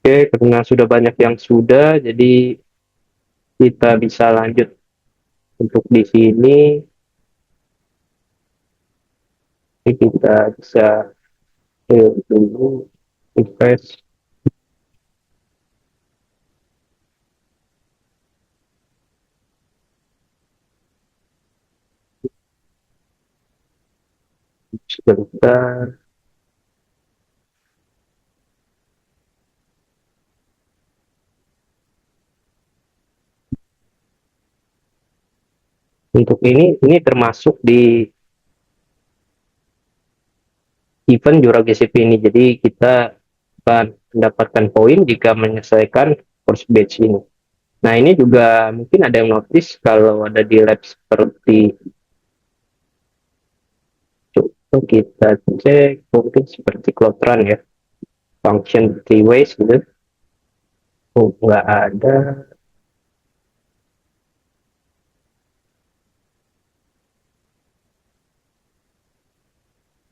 Oke, karena sudah banyak yang sudah, jadi kita bisa lanjut untuk di sini. Jadi kita bisa dulu refresh sebentar. Untuk ini termasuk di event Jura GCP ini. Jadi kita akan mendapatkan poin jika menyelesaikan course batch ini. Nah, ini juga mungkin ada yang notice kalau ada di lab seperti, coba kita cek, mungkin seperti Cloudrun ya, function keyways gitu. Oh, nggak ada.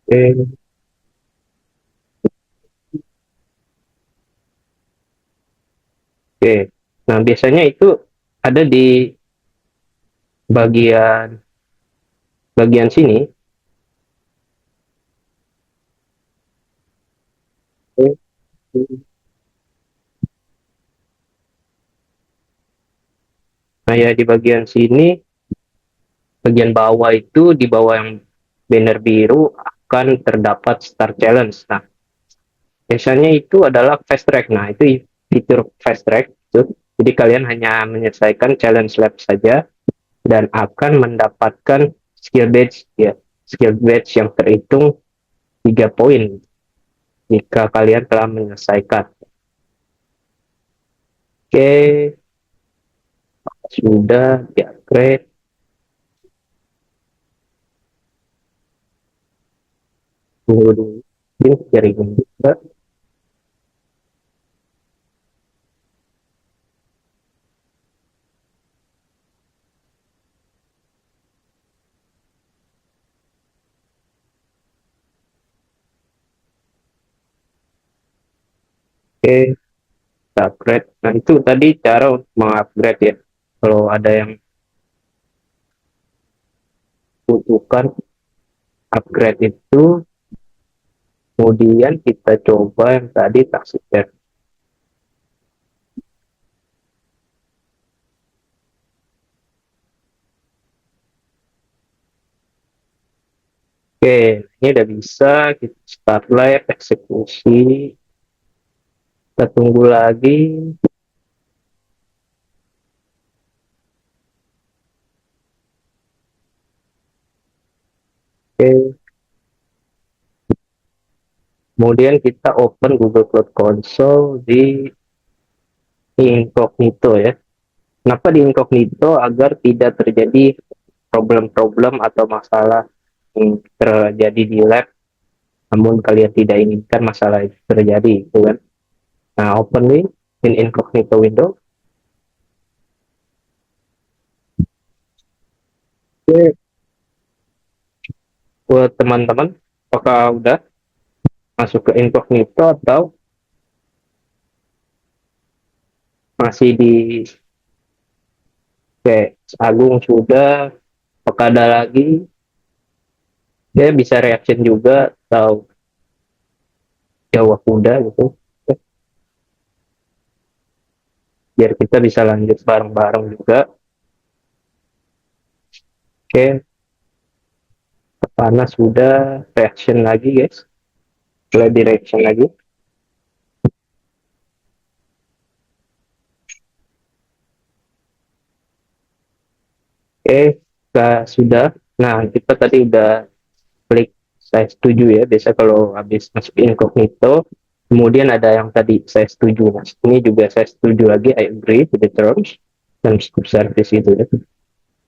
Oke, oke. Nah, biasanya itu ada di bagian bagian sini. Oke. Nah, ya di bagian sini, bagian bawah itu, di bawah yang banner biru akan terdapat Start Challenge. Nah, biasanya itu adalah fast track. Nah, itu fitur fast track itu. Jadi kalian hanya menyelesaikan challenge lab saja dan akan mendapatkan skill badge ya. Skill badge yang terhitung 3 poin jika kalian telah menyelesaikan. Oke, sudah di upgrade. Tunggu dulu. Ini jaringan juga. Oke, kita upgrade. Nah, itu tadi cara untuk mengupgrade ya. Kalau ada yang butuhkan upgrade itu, kemudian kita coba yang tadi taksir. Oke, ini udah bisa. Kita start live, eksekusi. Kita tunggu lagi. Oke, kemudian kita open Google Cloud Console di incognito ya. Kenapa di incognito? Agar tidak terjadi problem-problem atau masalah yang terjadi di lab, namun kalian tidak inginkan masalah itu terjadi, gitu kan? Nah, open link in incognito window. Oke, buat teman-teman, apakah udah masuk ke incognito atau masih di Agung sudah? Apakah ada lagi? Dia bisa reaction juga atau jawab udah gitu. Biar kita bisa lanjut bareng-bareng juga. Oke, panas sudah, reaction lagi guys. Mulai di reaction lagi. Sudah. Nah, kita tadi udah klik saya setuju ya. Biasa kalau habis masuk incognito, kemudian ada yang tadi saya setuju. Nah, ini juga saya setuju lagi, I agree to the terms dan scope service itu ya.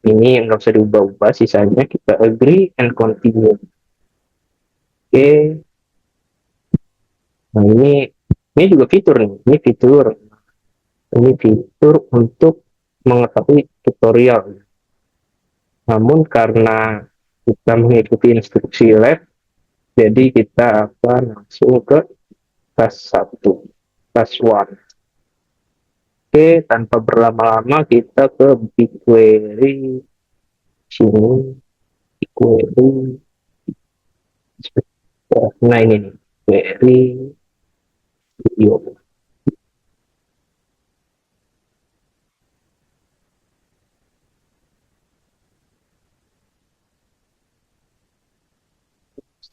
Ini nggak usah diubah-ubah, sisanya kita agree and continue. Nah ini juga fitur nih. Ini fitur untuk mengetahui tutorial. Namun karena kita mengikuti instruksi lab, jadi kita akan langsung ke task 1, task 1. Tanpa berlama-lama kita ke BigQuery sini, BigQuery. Nah ini nih, query video.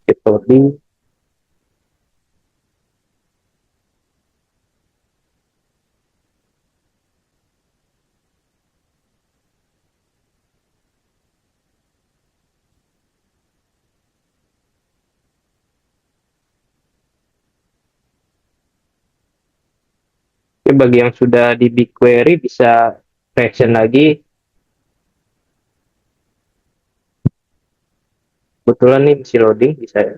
Story. Bagi yang sudah di BigQuery bisa reaction lagi. Kebetulan nih masih loading, bisa ya.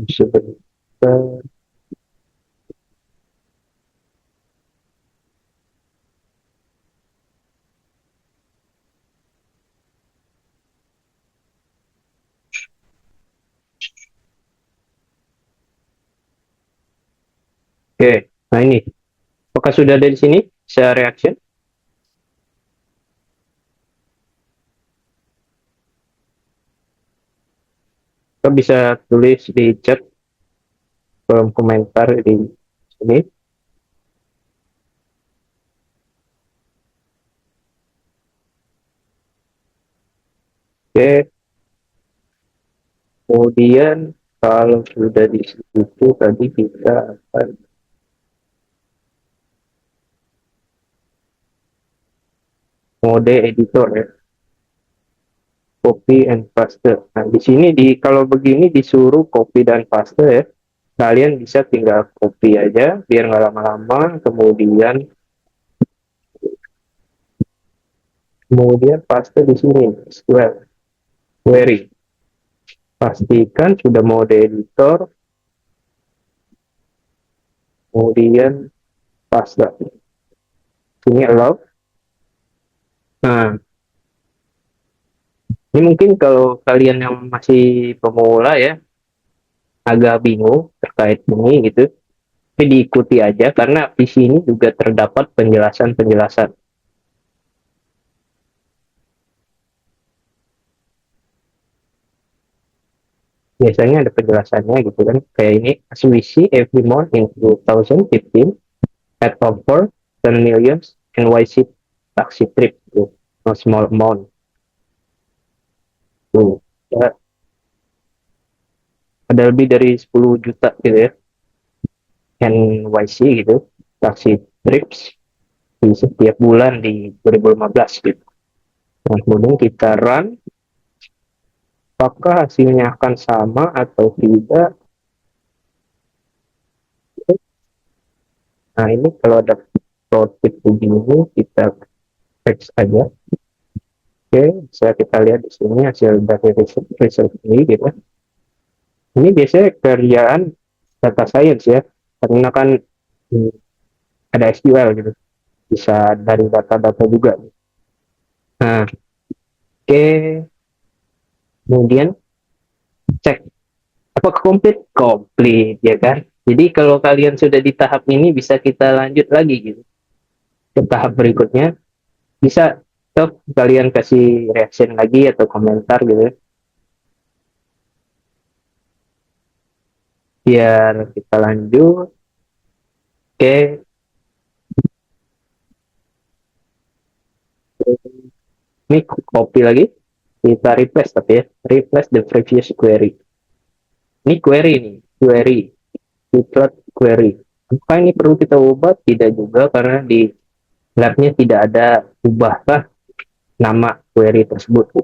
Sebentar. Nah ini. Apakah sudah ada di sini? Bisa reaction? Kita bisa tulis di chat, kolom komentar di sini. Kemudian kalau sudah di situ tadi kita akan mode editor ya, copy and paste. Nah, di sini kalau begini disuruh copy dan paste ya. Kalian bisa tinggal copy aja biar nggak lama-lama, kemudian paste di sini SQL query. Pastikan sudah mode editor, kemudian paste. Ini allow. Nah, ini mungkin kalau kalian yang masih pemula ya, agak bingung terkait ini gitu, tapi diikuti aja karena di sini juga terdapat penjelasan-penjelasan. Biasanya ada penjelasannya gitu kan, kayak ini, as we see every month in 2015 at over 10 million NYC taxi trip gitu. No small amount tuh ya, ada lebih dari 10 juta gitu ya NYC gitu taxi trips di setiap bulan di 2015 gitu. Nah, kemudian kita run, apakah hasilnya akan sama atau tidak. Nah ini kalau ada plotted begini kita text aja. Bisa kita lihat di sini hasil dari result ini gitu. Ini biasanya kerjaan data science ya, karena kan ada SQL gitu, bisa dari data-data juga. Nah, kemudian cek apakah komplit ya kan. Jadi kalau kalian sudah di tahap ini bisa kita lanjut lagi gitu ke tahap berikutnya, bisa kalian kasih reaction lagi atau komentar gitu ya. biar kita lanjut. Oke, ini copy lagi, kita replace tapi ya, replace the previous query. Ini query nih, declared query. Apakah ini perlu kita ubah? Tidak juga, karena di labnya tidak ada ubahkah nama query tersebut.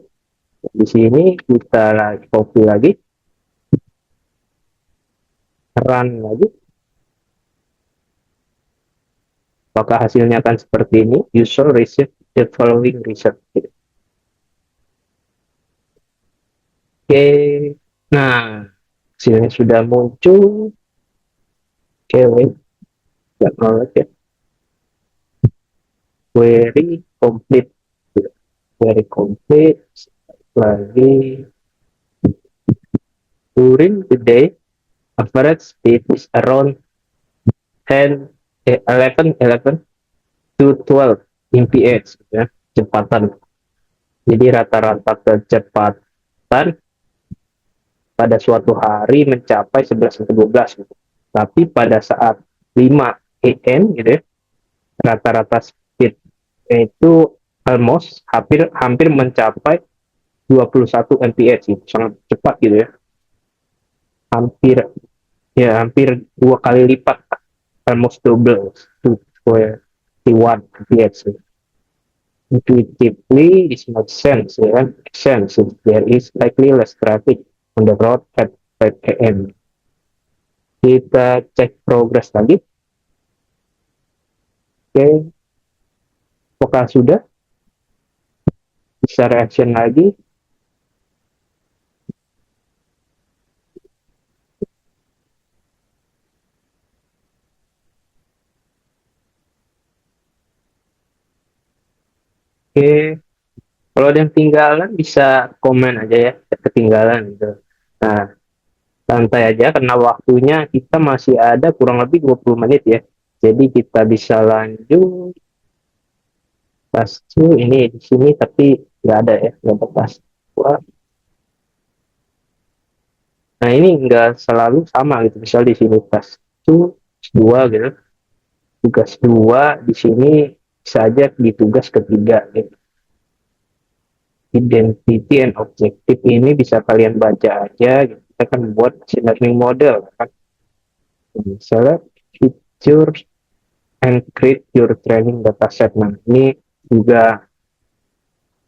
Di sini kita copy lagi, run lagi. Apakah hasilnya akan seperti ini? User receive the following result. Oke, nah hasilnya sudah muncul. Oke, wait, nggak nolak ya. Query complete, query complete. Lagi during the day, average speed is around 11 to 12 mph ya, kecepatan. Jadi rata-rata kecepatan pada suatu hari mencapai 11 sampai 12 gitu. Tapi pada saat 5 AM gitu ya, rata-rata speed itu almost hampir hampir mencapai 21 mph gitu. Sangat cepat gitu ya. Hampir dua kali lipat, almost double to 21 mph gitu. Intuitively, this makes sense, ya kan? Sense, there is likely less traffic on the road at 5 AM. Kita cek progress lagi. Oke, apakah sudah? Bisa reaction lagi. Oke, kalau ada yang ketinggalan bisa komen aja ya, ketinggalan gitu. Nah, santai aja karena waktunya kita masih ada kurang lebih 20 menit ya. Jadi kita bisa lanjut. Tas ini di sini tapi nggak ada ya, nggak ada tas. Nah, ini nggak selalu sama gitu. Misal di sini tas 2 gitu. Tugas 2 di sini saja di tugas ketiga gitu. Identity and objective ini bisa kalian baca aja gitu. Kita kan buat machine learning model kan. Misalnya feature and create your training dataset. Nah, ini juga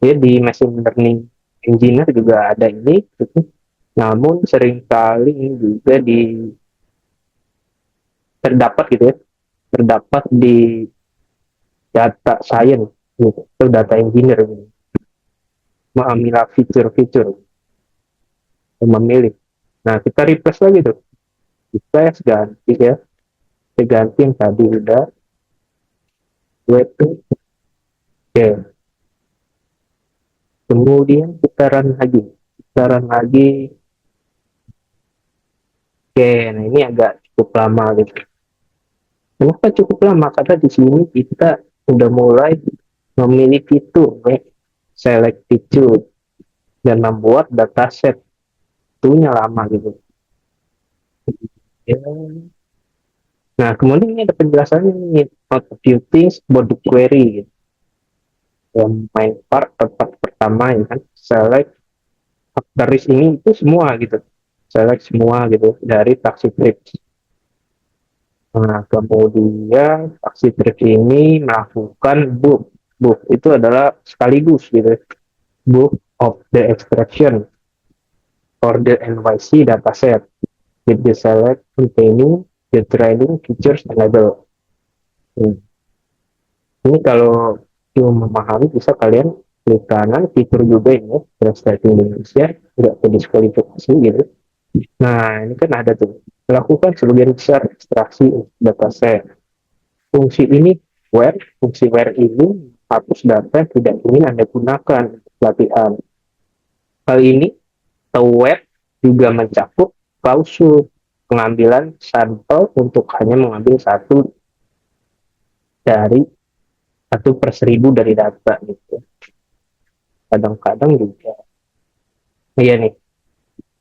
ya di machine learning engineer juga ada ini gitu. Namun seringkali ini juga terdapat gitu ya, terdapat di data science gitu, atau data engineer gitu, mengambil fitur-fitur, memilih. Nah, kita replace lagi tuh, replace ganti ya, kita ganti yang tadi udah, web tuh, oke. Kemudian kita run lagi, oke. Nah, ini agak cukup lama gitu. Kenapa cukup lama? Karena di sini kita udah mulai memilih fitur, ya, select feature, dan membuat dataset, itunya lama gitu. Ya. Nah, kemudian ini ada penjelasannya nih, not a few things about the query gitu. Yang main part pertama ya kan, select dari ini itu semua gitu. Select semua gitu dari taksi trips. Nah, kemudian taksi trips ini melakukan book. Book itu adalah sekaligus gitu. Book of the extraction or the NYC dataset with the select containing the training features and label. Ini kalau mau memahami bisa kalian klik kanan fitur juga ini translate Indonesia, nggak terdiskualifikasi gitu. Nah, ini kan ada tuh, lakukan sebagian besar ekstraksi dataset. Fungsi where ini hapus data yang tidak ingin Anda gunakan untuk pelatihan. Hal ini atau where juga mencakup klausul pengambilan sampel untuk hanya mengambil dari 1/1000 dari data gitu. Kadang-kadang juga, iya nih,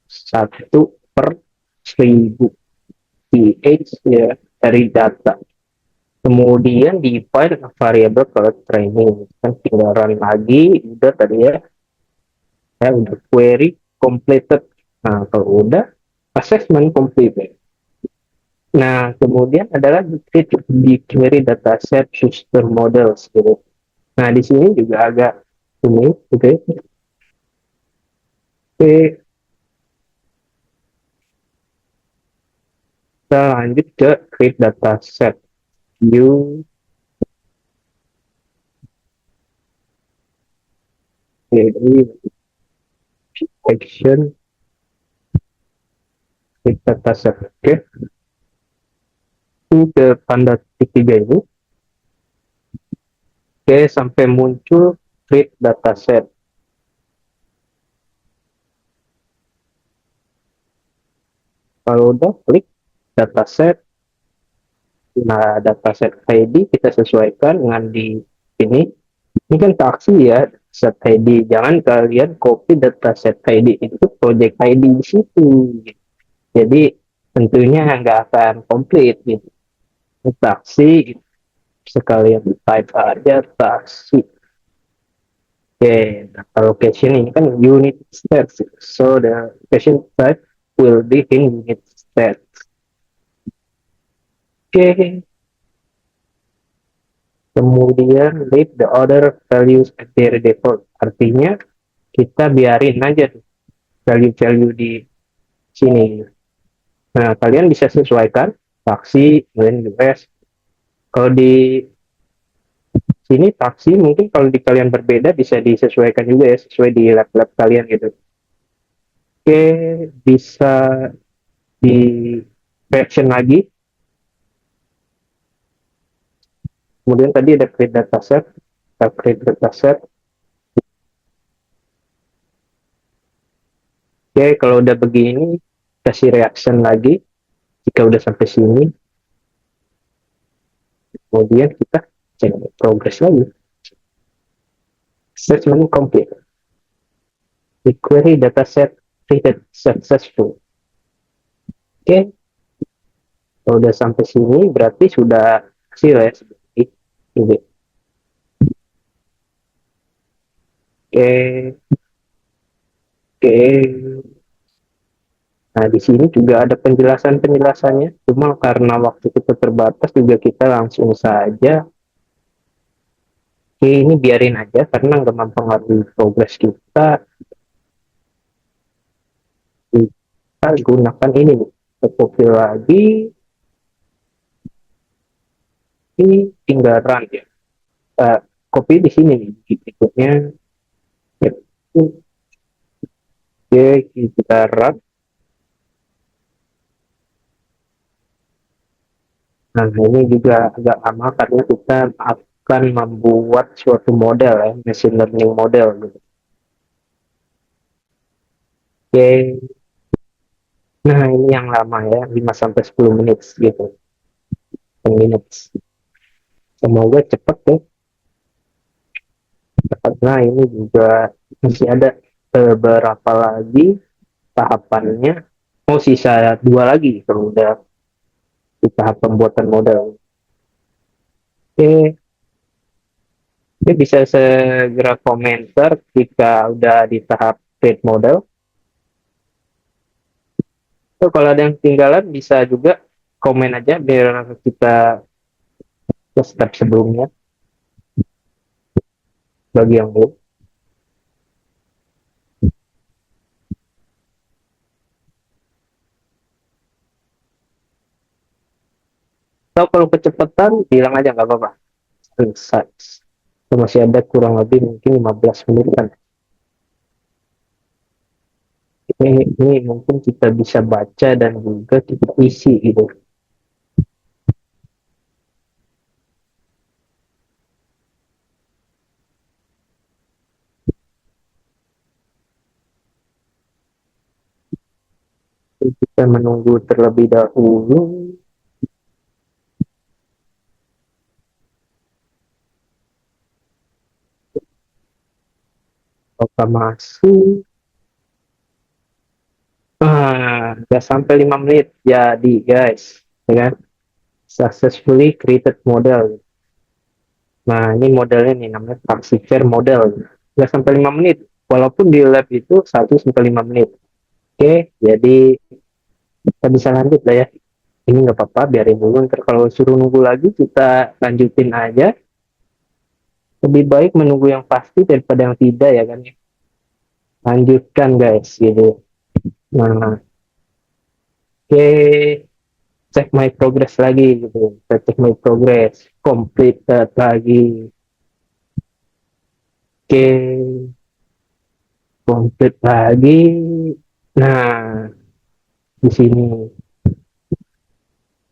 1/1000. pH ya dari data. Kemudian define a variable for training, kan tinggal run lagi, udah tadi ya, udah query completed. Nah kalau udah assessment completed. Nah kemudian adalah di query dataset system models gitu. Nah di sini juga agak ini, oke. Oke, kita lanjut ke create dataset. View, query, action, create dataset. Oke, itu ke tanda titik tiga ini. Oke, sampai muncul create dataset. Kalau udah klik dataset, nah dataset ID kita sesuaikan dengan di sini. Ini kan taksi ya, set ID. Jangan kalian copy dataset ID itu project ID di situ. Jadi tentunya nggak akan komplit gitu. Ini taksi, sekalian type aja taksi. Oke, data location ini kan unit stats. So the location type will be in unit stats. Oke, kemudian leave the other values at their default. Artinya kita biarin aja value-value di sini. Nah, kalian bisa sesuaikan taksi, kemudian US. Kalau di sini taksi, mungkin kalau di kalian berbeda bisa disesuaikan juga ya, sesuai di lab-lab kalian gitu. Oke, bisa di version lagi. Kemudian tadi ada create dataset, kita create dataset. Oke, kalau udah begini, kasih reaction lagi. Jika udah sampai sini, kemudian kita cek progress lagi. Assessment complete. The query dataset treated successful. Oke, kalau udah sampai sini berarti sudah hasil ya seperti ini. Oke, oke. Nah, di sini juga ada penjelasan-penjelasannya. Cuma karena waktu kita terbatas juga kita langsung saja. Oke, ini biarin aja karena nggak mempengaruhi progres kita. Kita gunakan ini nih. Copy lagi. Ini tinggal run ya. Copy di sini nih. Berikutnya. Oke, kita run. Nah, ini juga agak lama karena kita akan membuat suatu model ya, machine learning model gitu. Oke. Nah, ini yang lama ya, 5 sampai 10 menit gitu. 10 minutes. Semoga cepat ya. Karena ini juga masih ada beberapa lagi tahapannya. Oh, sisa 2 lagi kalau udah di tahap pembuatan model. Oke, ini bisa segera komentar jika udah di tahap create model. So, kalau ada yang ketinggalan bisa juga komen aja biar kita ke step sebelumnya bagi yang belum. So, kalau kecepatan bilang aja nggak apa-apa. Selesai. So, masih ada kurang lebih mungkin 15 menit kan. Ini mungkin kita bisa baca dan juga kita isi gitu. Kita menunggu terlebih dahulu. Apakah masuk? Ah, nggak sampai 5 menit jadi guys, ya kan? Successfully created model. Nah, ini modelnya nih namanya Taxifair model. Nggak sampai 5 menit. Walaupun di lab itu 1 sampai 5 menit. Oke, jadi kita bisa lanjut lah ya. Ini nggak apa-apa, biarin dulu. Ntar kalau suruh nunggu lagi, kita lanjutin aja. Lebih baik menunggu yang pasti daripada yang tidak ya kan. Lanjutkan guys, gitu. Nah, oke, cek my progress lagi gitu. Kita cek my progress. Completed lagi. Oke, complete lagi. Nah, di sini.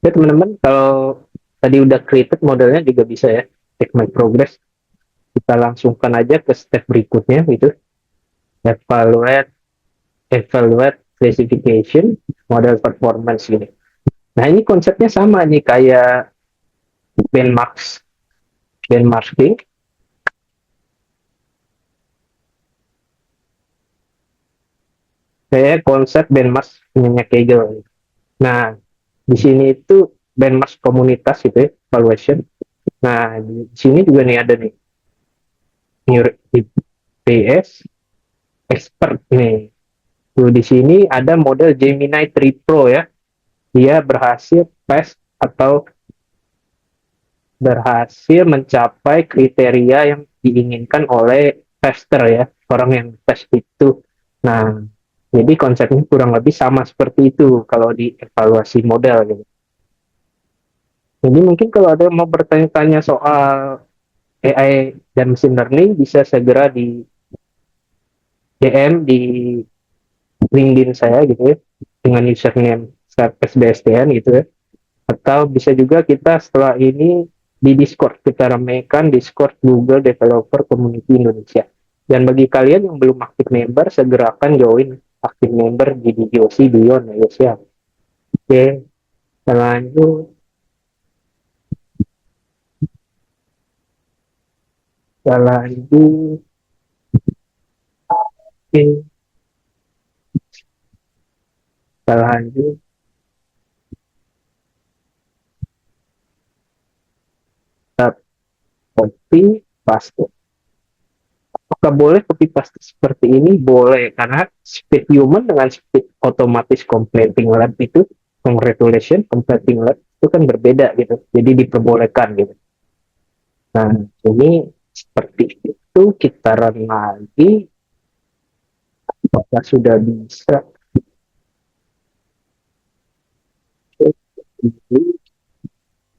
Ya teman-teman, kalau tadi udah created modelnya juga bisa ya. Check my progress. Kita langsungkan aja ke step berikutnya gitu. Evaluate, evaluate classification, model performance gitu. Nah ini konsepnya sama nih kayak benchmark, benchmarking. Kayak konsep benchmark punya Kaggle. Nah di sini itu benchmark komunitas gitu ya, evaluation. Nah di sini juga nih ada nih new PS expert nih. Tuh, di sini ada model Gemini 3 Pro ya. Dia berhasil pass atau berhasil mencapai kriteria yang diinginkan oleh tester ya, orang yang tes itu. Nah, jadi konsepnya kurang lebih sama seperti itu kalau di evaluasi model gitu. Jadi mungkin kalau ada yang mau bertanya-tanya soal AI dan machine learning bisa segera di DM di LinkedIn saya gitu ya dengan username SBSTN gitu ya. Atau bisa juga kita setelah ini di Discord, kita ramaikan Discord Google Developer Community Indonesia. Dan bagi kalian yang belum aktif member, segerakan join aktif member di DOC Beyond ya guys ya. Oke, kita lanjut. Kita lanjut. Oke, kita lanjut. Kita copy, paste. Apakah boleh copy paste seperti ini? Boleh, karena speed human dengan speed otomatis completing lab itu, congratulations, completing lab itu kan berbeda gitu. Jadi diperbolehkan gitu. Nah, ini seperti itu kita run lagi. Apakah sudah bisa?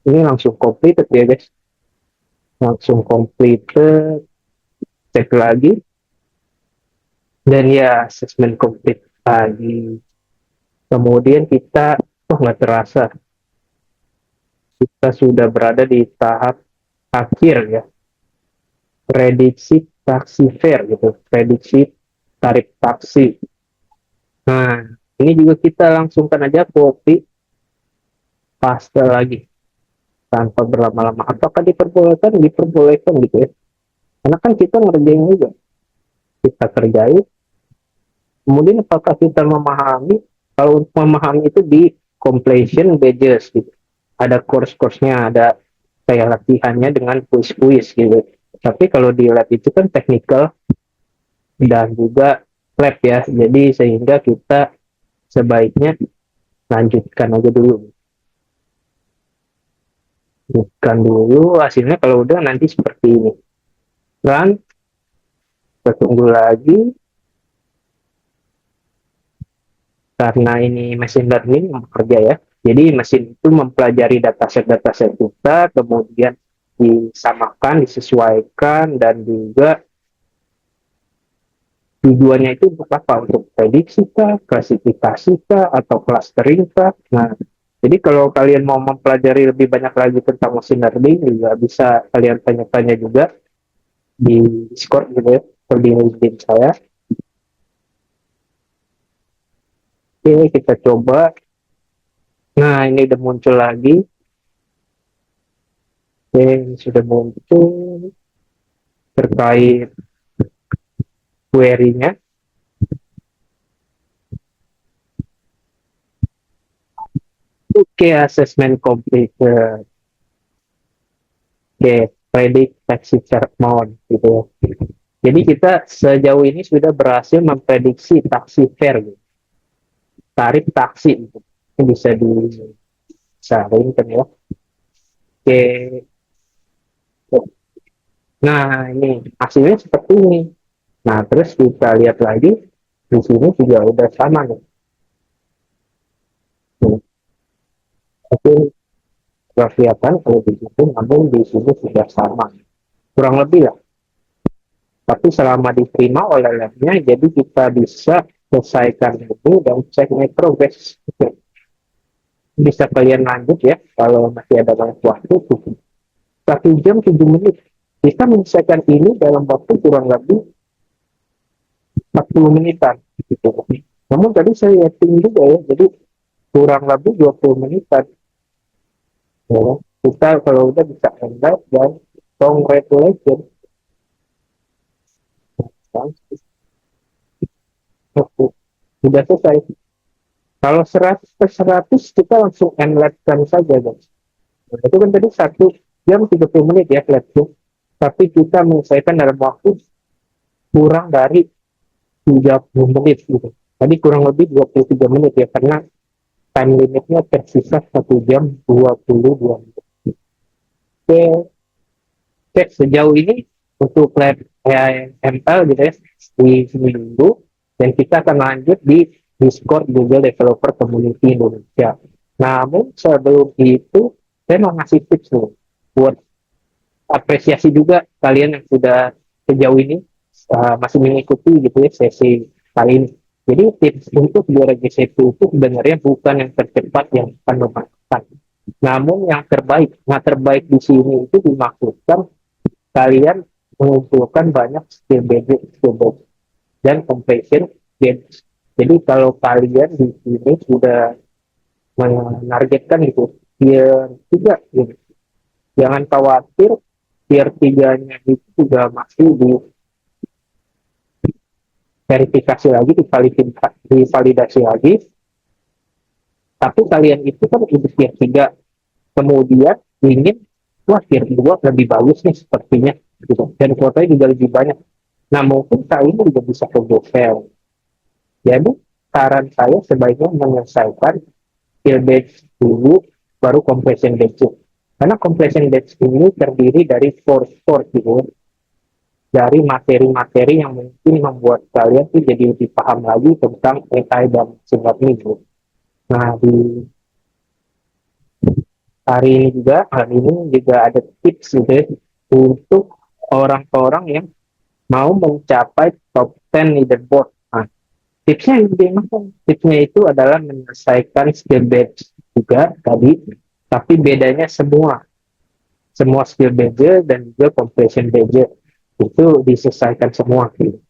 Ini langsung complete ya guys. Langsung complete. Cek lagi. Dan ya, assessment complete lagi. Kemudian kita, oh nggak terasa, kita sudah berada di tahap akhir ya. Prediksi taksi fair gitu. Prediksi tarif taksi. Nah, ini juga kita langsungkan aja copy paste lagi tanpa berlama-lama. Apakah diperbolehkan? Diperbolehkan gitu ya. Karena kan kita ngerjain juga. Kita kerjain. Kemudian apakah kita memahami? Kalau untuk memahami itu di completion badges gitu. Ada course-course-nya, ada kayak latihannya dengan quiz-quiz gitu. Tapi kalau di lab itu kan technical dan juga lab ya. Jadi sehingga kita sebaiknya lanjutkan aja dulu. Lanjutkan dulu hasilnya kalau udah nanti seperti ini. Run, kita tunggu lagi. Karena ini machine learning bekerja ya. Jadi mesin itu mempelajari dataset-dataset kita, kemudian disamakan, disesuaikan, dan juga tujuannya itu untuk apa? Untuk prediksi kah, klasifikasi kah, atau clustering kah? Nah, jadi kalau kalian mau mempelajari lebih banyak lagi tentang machine learning, juga bisa kalian tanya-tanya juga di Discord gitu ya, atau di LinkedIn saya. Oke, kita coba. Nah, ini udah muncul lagi. Oke, ini sudah muncul terkait query-nya. Oke, assessment complete. Oke, predict taxi fare amount gitu. Jadi kita sejauh ini sudah berhasil memprediksi taksi fare, gitu. Tarif taksi gitu. Ini bisa disaring kan ya. Oke, nah ini hasilnya seperti ini. Nah terus kita lihat lagi di sini juga udah sama nih. Nih, tapi nggak kelihatan kalau di situ, namun di sini sudah sama, kurang lebih lah. Tapi selama diterima oleh labnya, jadi kita bisa selesaikan ini dan cek progress. Bisa kalian lanjut ya, kalau masih ada banyak waktu, 1 jam 7 menit. Kita menyelesaikan ini dalam waktu kurang lebih 40 menitan. Gitu. Namun tadi saya yakin juga ya, jadi kurang lebih 20 menitan. Ya. Kita kalau udah bisa handle dan congratulations. Sudah selesai. Kalau 100 per 100 kita langsung end-lap-kan saja guys. Nah, itu kan tadi 1 jam 30 menit ya lap-nya. Tapi kita menyelesaikan dalam waktu kurang dari 30 menit gitu. Tadi kurang lebih 23 menit ya, karena time limitnya tersisa 1 jam 22 menit. Oke, oke, sejauh ini untuk lab ML gitu ya, di seminggu, dan kita akan lanjut di Discord Google Developer Community Indonesia. Namun sebelum itu, saya mau ngasih tips nih, buat apresiasi juga kalian yang sudah sejauh ini masih mengikuti gitu ya sesi kali ini. Jadi tips untuk juara GCP itu sebenarnya bukan yang tercepat yang akan memakan, namun yang terbaik. Nah terbaik di sini itu dimaksudkan kalian mengumpulkan banyak skill basic dan completion games. Jadi kalau kalian di sini sudah menargetkan gitu tier 3 gitu, jangan khawatir, tier 3-nya itu juga masih diverifikasi lagi, divalidasi lagi. Tapi kalian itu kan udah tier 3, kemudian ingin, wah tier 2 lebih bagus nih sepertinya gitu. Dan kuotanya juga lebih banyak. Nah mungkin kalian juga bisa ke GoFail. Jadi saran saya sebaiknya menyelesaikan skill batch dulu, baru completion batch. Karena completion batch ini terdiri dari course gitu, dari materi-materi yang mungkin membuat kalian tuh jadi lebih paham lagi tentang AI dan sebagainya gitu. Nah di hari ini juga ada tips gitu ya, untuk orang-orang yang mau mencapai top 10 leaderboard. Nah, tipsnya yang gimana? Tipsnya itu adalah menyelesaikan skill badge juga tadi, tapi bedanya semua skill badge dan juga completion badge itu diselesaikan semua gitu.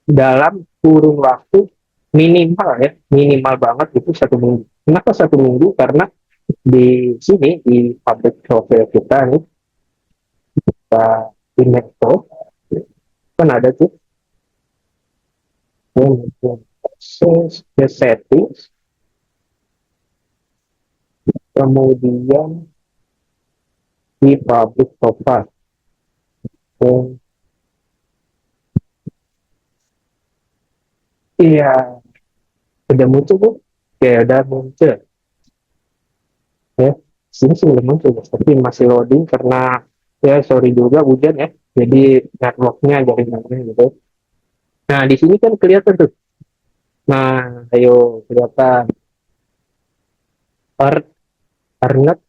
Dalam kurun waktu minimal banget itu 1 minggu. Kenapa 1 minggu? Karena di sini di public profile kita nih, di Metro kan ada tuh the settings, kemudian di public profile. Iya, udah muncul tuh, kayak udah muncul ya. Sini sih udah muncul, tapi masih loading karena ya sorry juga hujan ya, jadi networknya jaringannya gitu. Nah di sini kan kelihatan tuh, nah ayo kelihatan per earned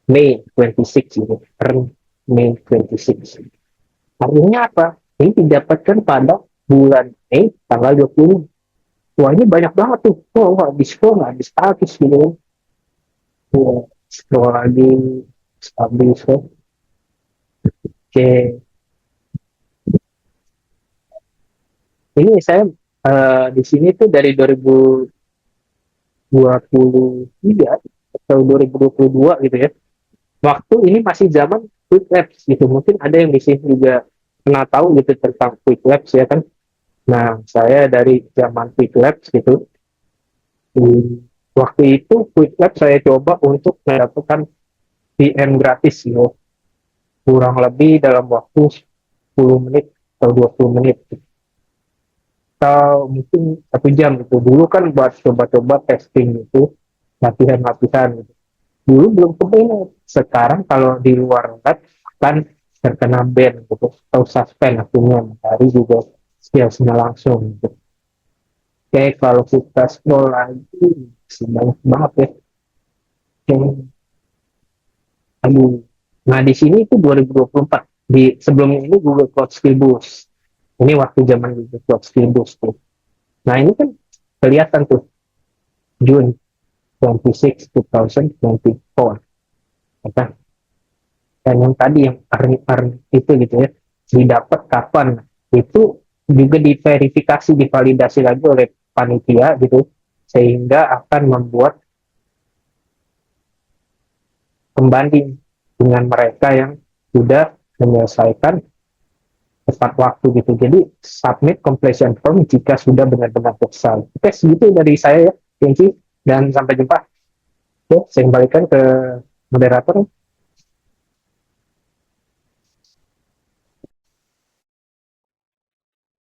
May 26 gitu, earn May 26. Artinya apa? Ini didapatkan pada bulan Mei tanggal 20. Wah ini banyak banget tuh, wah diskon habis habis gitu. Wah, scroll lagi habis. Oke, ini saya di sini tuh dari 2023 atau 2022 gitu ya. Waktu ini masih zaman quick labs gitu. Mungkin ada yang di sini juga pernah tahu gitu tentang quick labs ya kan. Nah, saya dari zaman quick labs gitu. Waktu itu Quick Lab saya coba untuk mendapatkan VM gratis gitu, kurang lebih dalam waktu 10 menit atau 20 menit atau mungkin 1 jam gitu. Dulu kan buat coba-coba testing gitu, latihan-latihan gitu. Dulu belum kepengen. Sekarang kalau di luar lab kan terkena ban gitu atau suspend akhirnya hari juga skillsnya langsung gitu. Oke, kalau kita scroll lagi banyak banget ya yang aduh. Nah, di sini itu 2024. Di sebelumnya ini Google Cloud Skill Boost. Ini waktu zaman Google Cloud Skill Boost tuh. Nah, ini kan kelihatan tuh June 26, 2024. Kan? Dan yang tadi yang earn itu gitu ya, didapat kapan? Itu juga diverifikasi, divalidasi lagi oleh panitia gitu, sehingga akan membuat pembanding dengan mereka yang sudah menyelesaikan tepat waktu gitu. Jadi submit completion form jika sudah benar-benar selesai. Oke, segitu dari saya ya, Kenci, dan sampai jumpa. Oke, saya kembalikan ke moderator.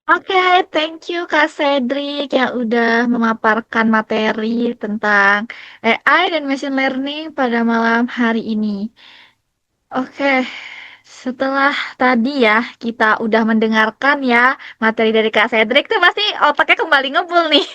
Oke, thank you Kak Cedric yang udah memaparkan materi tentang AI dan machine learning pada malam hari ini. Oke, setelah tadi ya kita udah mendengarkan ya materi dari Kak Cedric tuh pasti otaknya kembali ngebul nih.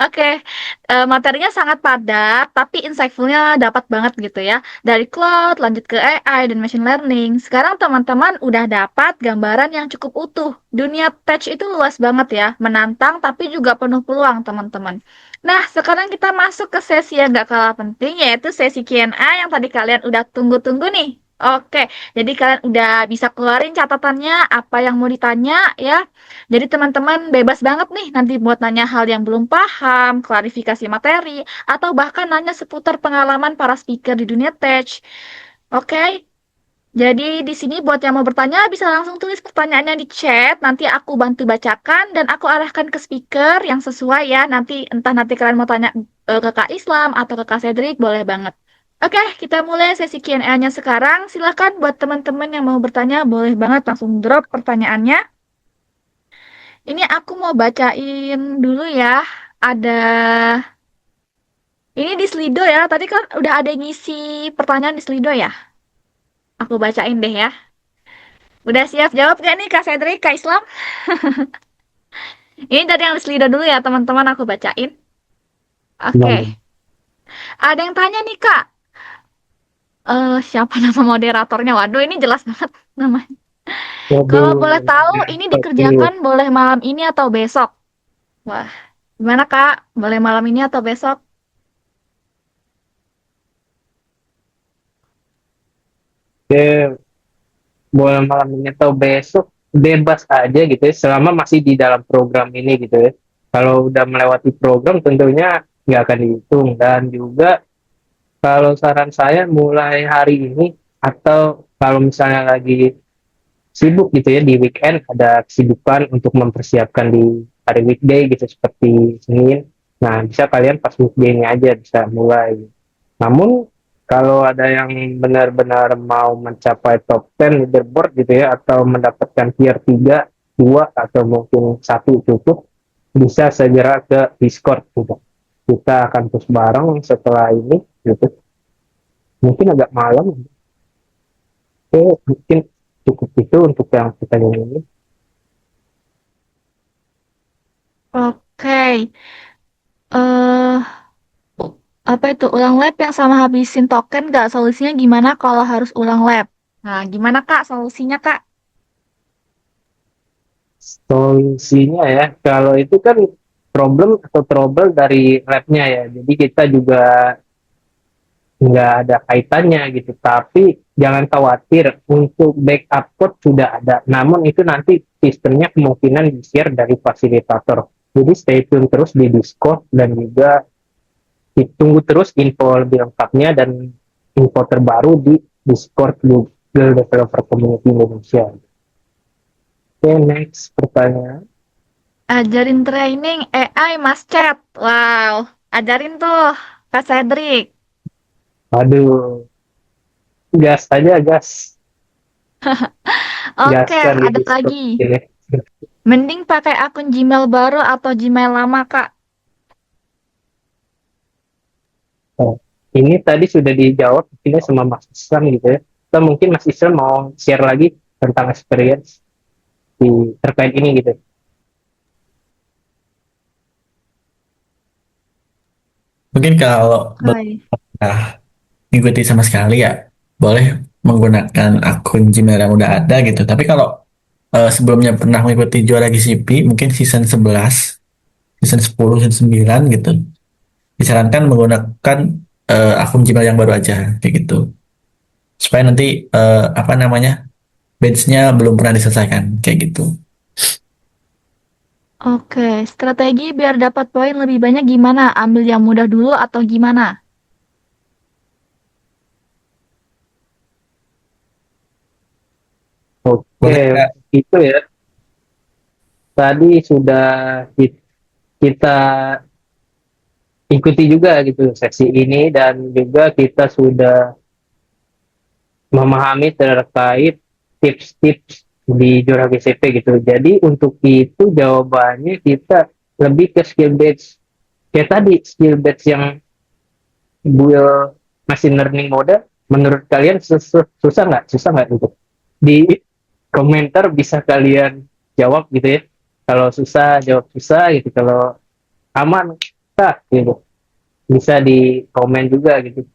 Oke, materinya sangat padat tapi insightful-nya dapat banget gitu ya. Dari cloud lanjut ke AI dan machine learning. Sekarang teman-teman udah dapat gambaran yang cukup utuh. Dunia tech itu luas banget ya, menantang tapi juga penuh peluang teman-teman. Nah, sekarang kita masuk ke sesi yang gak kalah penting, yaitu sesi Q&A yang tadi kalian udah tunggu-tunggu nih. Oke, jadi kalian udah bisa keluarin catatannya, apa yang mau ditanya ya. Jadi teman-teman bebas banget nih nanti buat nanya hal yang belum paham, klarifikasi materi, atau bahkan nanya seputar pengalaman para speaker di dunia tech. Oke, jadi di sini buat yang mau bertanya bisa langsung tulis pertanyaannya di chat. Nanti aku bantu bacakan dan aku arahkan ke speaker yang sesuai ya. Nanti kalian mau tanya ke Kak Islam atau ke Kak Cedric boleh banget. Oke, kita mulai sesi Q&A-nya sekarang. Silakan buat teman-teman yang mau bertanya boleh banget langsung drop pertanyaannya. Ini aku mau bacain dulu ya. Ada ini di Slido ya. Tadi kan udah ada yang ngisi pertanyaan di Slido ya. Aku bacain deh ya. Udah siap jawab gak nih Kak Cedric, Kak Islam? Ini dari yang Lislida dulu ya teman-teman aku bacain. Oke, ada yang tanya nih Kak. Siapa nama moderatornya? Waduh, ini jelas banget namanya. Kalau Waduh, boleh tahu, ini dikerjakan boleh malam ini atau besok? Wah, gimana Kak? Boleh malam ini atau besok? Oke, boleh malam ini atau besok bebas aja gitu ya, selama masih di dalam program ini gitu ya. Kalau udah melewati program tentunya nggak akan dihitung, dan juga kalau saran saya mulai hari ini atau kalau misalnya lagi sibuk gitu ya di weekend, ada kesibukan untuk mempersiapkan di hari weekday gitu seperti Senin, nah bisa kalian pas weekday-nya aja bisa mulai. Namun kalau ada yang benar-benar mau mencapai top 10 leaderboard gitu ya, atau mendapatkan tier 3, 2 atau mungkin satu cukup, bisa segera ke Discord gitu. Kita akan terus bareng setelah ini gitu. Mungkin agak malam. Mungkin cukup itu untuk yang pertanyaan ini. Oke, eh apa itu ulang lab yang sama habisin token nggak? Solusinya gimana kalau harus ulang lab? Nah, gimana Kak solusinya Kak? Solusinya ya, kalau itu kan problem atau trouble dari labnya ya. Jadi kita juga nggak ada kaitannya gitu. Tapi jangan khawatir, untuk backup code sudah ada. Namun itu nanti sistemnya kemungkinan di-share dari fasilitator. Jadi stay tune terus di Discord, dan juga ditunggu terus info lebih lengkapnya dan info terbaru di Discord Google Developer Community Indonesia. Oke, next pertanyaan. Ajarin training AI Mas Chat. Wow. Ajarin tuh, Kak Cedric. Aduh, gas aja gas, Oke, gaskan di ada Discord lagi. ini. Mending pakai akun Gmail baru atau Gmail lama, Kak? Oh, ini tadi sudah dijawab ini sama Mas Islam gitu ya. Atau mungkin Mas Islam mau share lagi tentang experience di terkait ini gitu. Mungkin kalau Hai. nah, ngikuti sama sekali ya, boleh menggunakan akun Gmail yang udah ada gitu. Tapi kalau sebelumnya pernah mengikuti juara GCP, mungkin season 11, season 10, season 9 gitu. Disarankan menggunakan akun Gmail yang baru aja, kayak gitu. Supaya nanti apa namanya, batch-nya belum pernah diselesaikan, kayak gitu. Oke, strategi biar dapat poin lebih banyak gimana? Ambil yang mudah dulu atau gimana? Oke, Boleh nggak? itu ya. Tadi sudah kita ikuti juga gitu sesi ini dan juga kita sudah memahami terkait tips-tips di Jura GCP gitu. Jadi untuk itu jawabannya kita lebih ke skill based. Kayak tadi skill based yang build machine learning model, menurut kalian susah nggak? Susah nggak gitu? Di komentar bisa kalian jawab gitu ya. Kalau susah jawab susah gitu. Kalau aman, tak gitu. Bisa di komen juga gitu.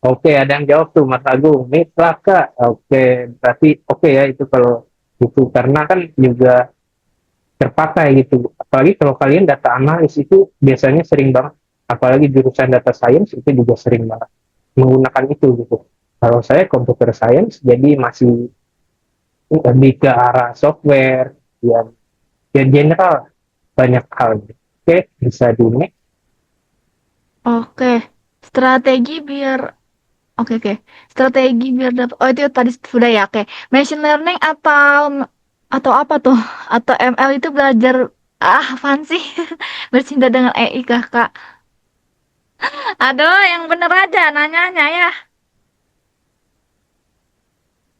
Oke, ada yang jawab tuh Mas Agung. Mitra Kak. Oke, berarti oke ya itu kalau itu karena kan juga terpakai gitu. Apalagi kalau kalian data analis itu biasanya sering banget. Apalagi jurusan data science itu juga sering banget menggunakan itu gitu. Kalau saya computer science jadi masih lebih ke arah software yang ya general banyak hal. Gitu. Oke, bisa di next. Oke, strategi biar oke oke. Strategi biar dapat oh itu tadi sudah ya. Oke. Machine learning atau apa tuh? Atau ML itu belajar apaan sih? Bercinta dengan AI Kakak. Aduh, yang bener aja nanyanya ya.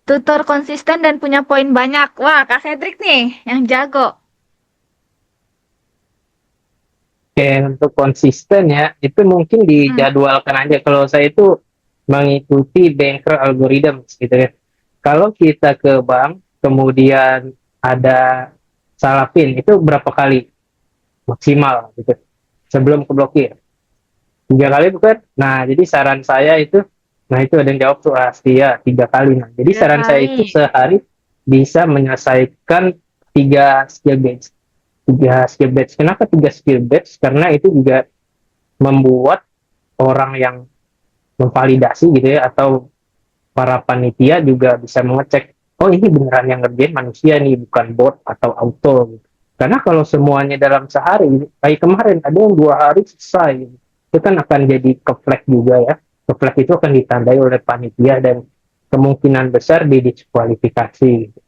Tutor konsisten dan punya poin banyak. Wah, Kak Cedric nih yang jago. Oke, untuk konsisten ya, itu mungkin Hmm. dijadwalkan aja. Kalau saya itu mengikuti banker algorithm gitu ya. Kalau kita ke bank, kemudian ada salah PIN, itu berapa kali maksimal gitu sebelum keblokir? 3 kali bukan? Nah, jadi saran saya itu, nah itu ada yang jawab tuh pasti ya 3 kali. Nah, jadi Tiga saran saya kali. itu sehari bisa menyelesaikan 3 skill batch. 3 skill batch. Kenapa 3 skill batch? Karena itu juga membuat orang yang memvalidasi gitu ya atau para panitia juga bisa mengecek oh ini beneran yang ngerjain manusia nih bukan bot atau auto gitu. Karena kalau semuanya dalam sehari kayak kemarin ada yang 2 hari selesai gitu. Itu kan akan jadi keflag juga ya, keflag itu akan ditandai oleh panitia dan kemungkinan besar didiskualifikasi gitu.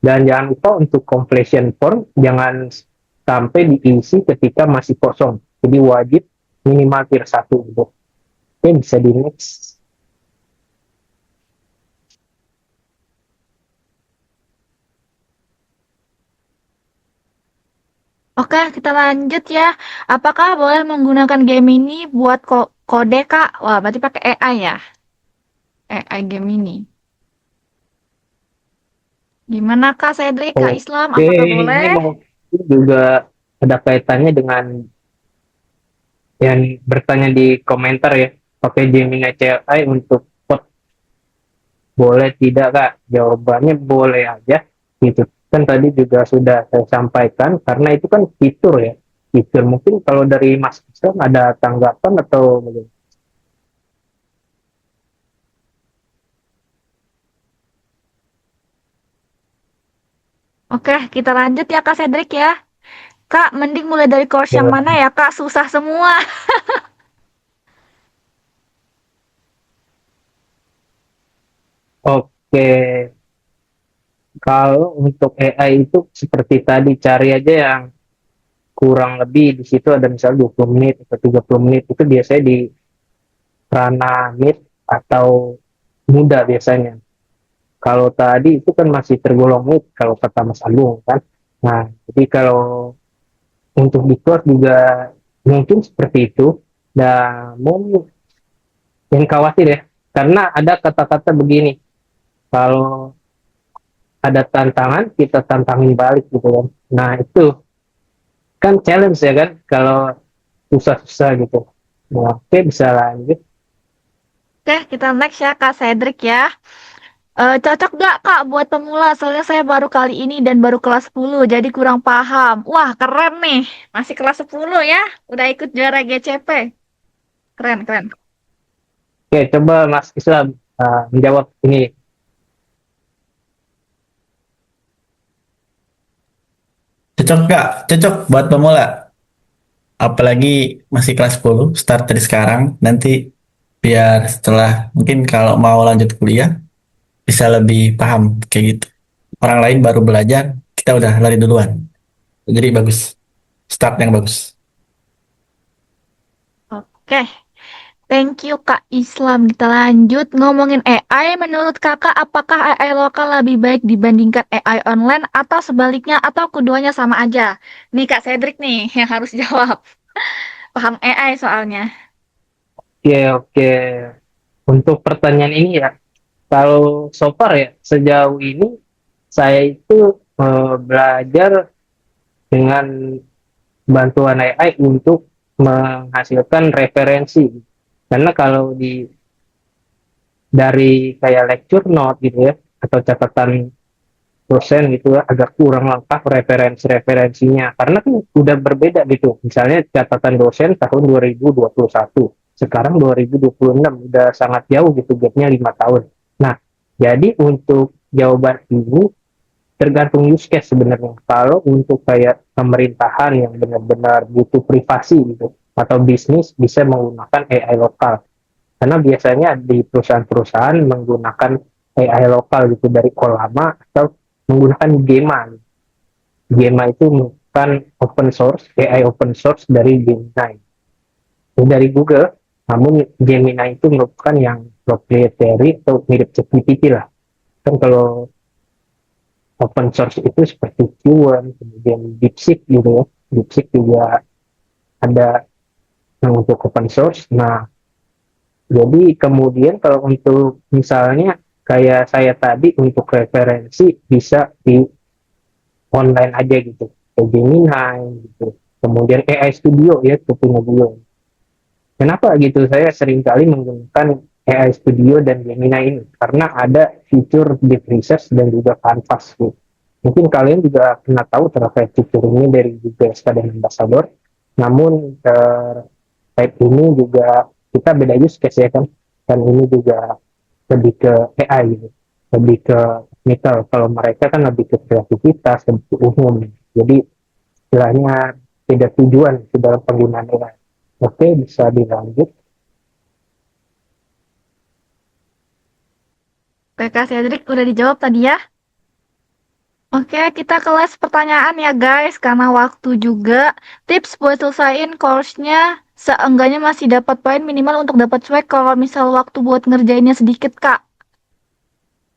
Dan jangan lupa untuk completion form jangan sampai diisi ketika masih kosong, jadi wajib minimal tier 1 gitu. Oke, bisa di next. Oke, kita lanjut ya. Apakah boleh menggunakan game ini buat kode, Kak? Wah, berarti pakai AI ya? AI game ini. Gimana Kak Cedric, Kak Islam? Oke, Apakah ini boleh? mungkin juga ada kaitannya dengan yang bertanya di komentar ya. Pakai Gemini CLI untuk vote boleh tidak Kak? Jawabannya boleh aja. Gitu. Kan tadi juga sudah saya sampaikan karena itu kan fitur ya. Fitur mungkin kalau dari Mas Islam ada tanggapan atau bagaimana? Oke, kita lanjut ya Kak Cedric ya. Kak, mending mulai dari course yang mana ya Kak? Susah semua. Oke, kalau untuk AI itu seperti tadi cari aja yang kurang lebih di situ ada misalnya 20 menit atau 30 menit, itu biasanya di ranah mid atau muda biasanya. Kalau tadi itu kan masih tergolong mid kalau kata Mas Agung kan. Nah, jadi kalau untuk di cloud juga mungkin seperti itu. Dan mungkin yang khawatir ya, karena ada kata-kata begini, kalau ada tantangan kita tantangin balik gitu kan. Nah itu kan challenge ya kan, kalau susah-susah gitu. Nah, oke, bisa lanjut. Oke, kita next ya Kak Cedric ya. Cocok gak Kak buat pemula? Soalnya saya baru kali ini dan baru kelas 10, jadi kurang paham. Wah, keren nih. Masih kelas 10 ya. Udah ikut juara GCP. Keren, keren. Oke, coba Mas Islam menjawab ini. Cocok nggak? Cocok buat pemula. Apalagi masih kelas 10, start dari sekarang. Nanti biar setelah mungkin kalau mau lanjut kuliah bisa lebih paham kayak gitu. Orang lain baru belajar, kita udah lari duluan. Jadi bagus. Start yang bagus. Oke, thank you Kak Islam. Kita lanjut ngomongin AI. Menurut Kakak, apakah AI lokal lebih baik dibandingkan AI online atau sebaliknya atau keduanya sama aja? Nih Kak Cedric nih yang harus jawab. Paham AI soalnya. Oke, oke. Untuk pertanyaan ini ya, kalau so far ya, sejauh ini saya itu belajar dengan bantuan AI untuk menghasilkan referensi. Karena kalau dari kayak lecture note gitu ya, atau catatan dosen gitu ya, agak kurang lengkap referensi-referensinya. Karena kan udah berbeda gitu. Misalnya catatan dosen tahun 2021, sekarang 2026, udah sangat jauh gitu, gapnya 5 tahun. Nah, jadi untuk jawaban ini tergantung use case sebenarnya. Kalau untuk kayak pemerintahan yang benar-benar butuh privasi gitu, atau bisnis, bisa menggunakan AI lokal. Karena biasanya di perusahaan-perusahaan menggunakan AI lokal gitu dari lama, atau menggunakan Gema. Gema itu bukan open source, AI open source dari Gemini. Itu dari Google, namun Gemini itu merupakan yang proprietary atau mirip ChatGPT lah. Kan kalau open source itu seperti Q1, kemudian DeepSeek gitu ya. DeepSeek juga ada yang untuk open source. Nah, jadi kemudian kalau untuk misalnya kayak saya tadi untuk referensi bisa di online aja gitu, kayak Gemini gitu. Kemudian AI Studio ya, itu punya Google. Kenapa gitu? Saya sering kali menggunakan AI Studio dan Gemini ini karena ada fitur deep research dan juga Canvas gitu. Mungkin kalian juga pernah tahu terkait fitur ini dari Google dan Ambassador. Namun terkait ini juga kita beda use case ya kan. Dan ini juga lebih ke AI gitu, lebih ke technical. Kalau mereka kan lebih ke kreativitas, lebih ke umum. Jadi istilahnya tidak tujuan di dalam penggunaan AI. Oke, bisa dilanjut. Oke Kak Cedric udah dijawab tadi ya. Oke, kita kelas pertanyaan ya guys, karena waktu juga. Tips buat selesaiin course-nya, seenggaknya masih dapat poin minimal untuk dapat swag kalau misal waktu buat ngerjainnya sedikit, Kak.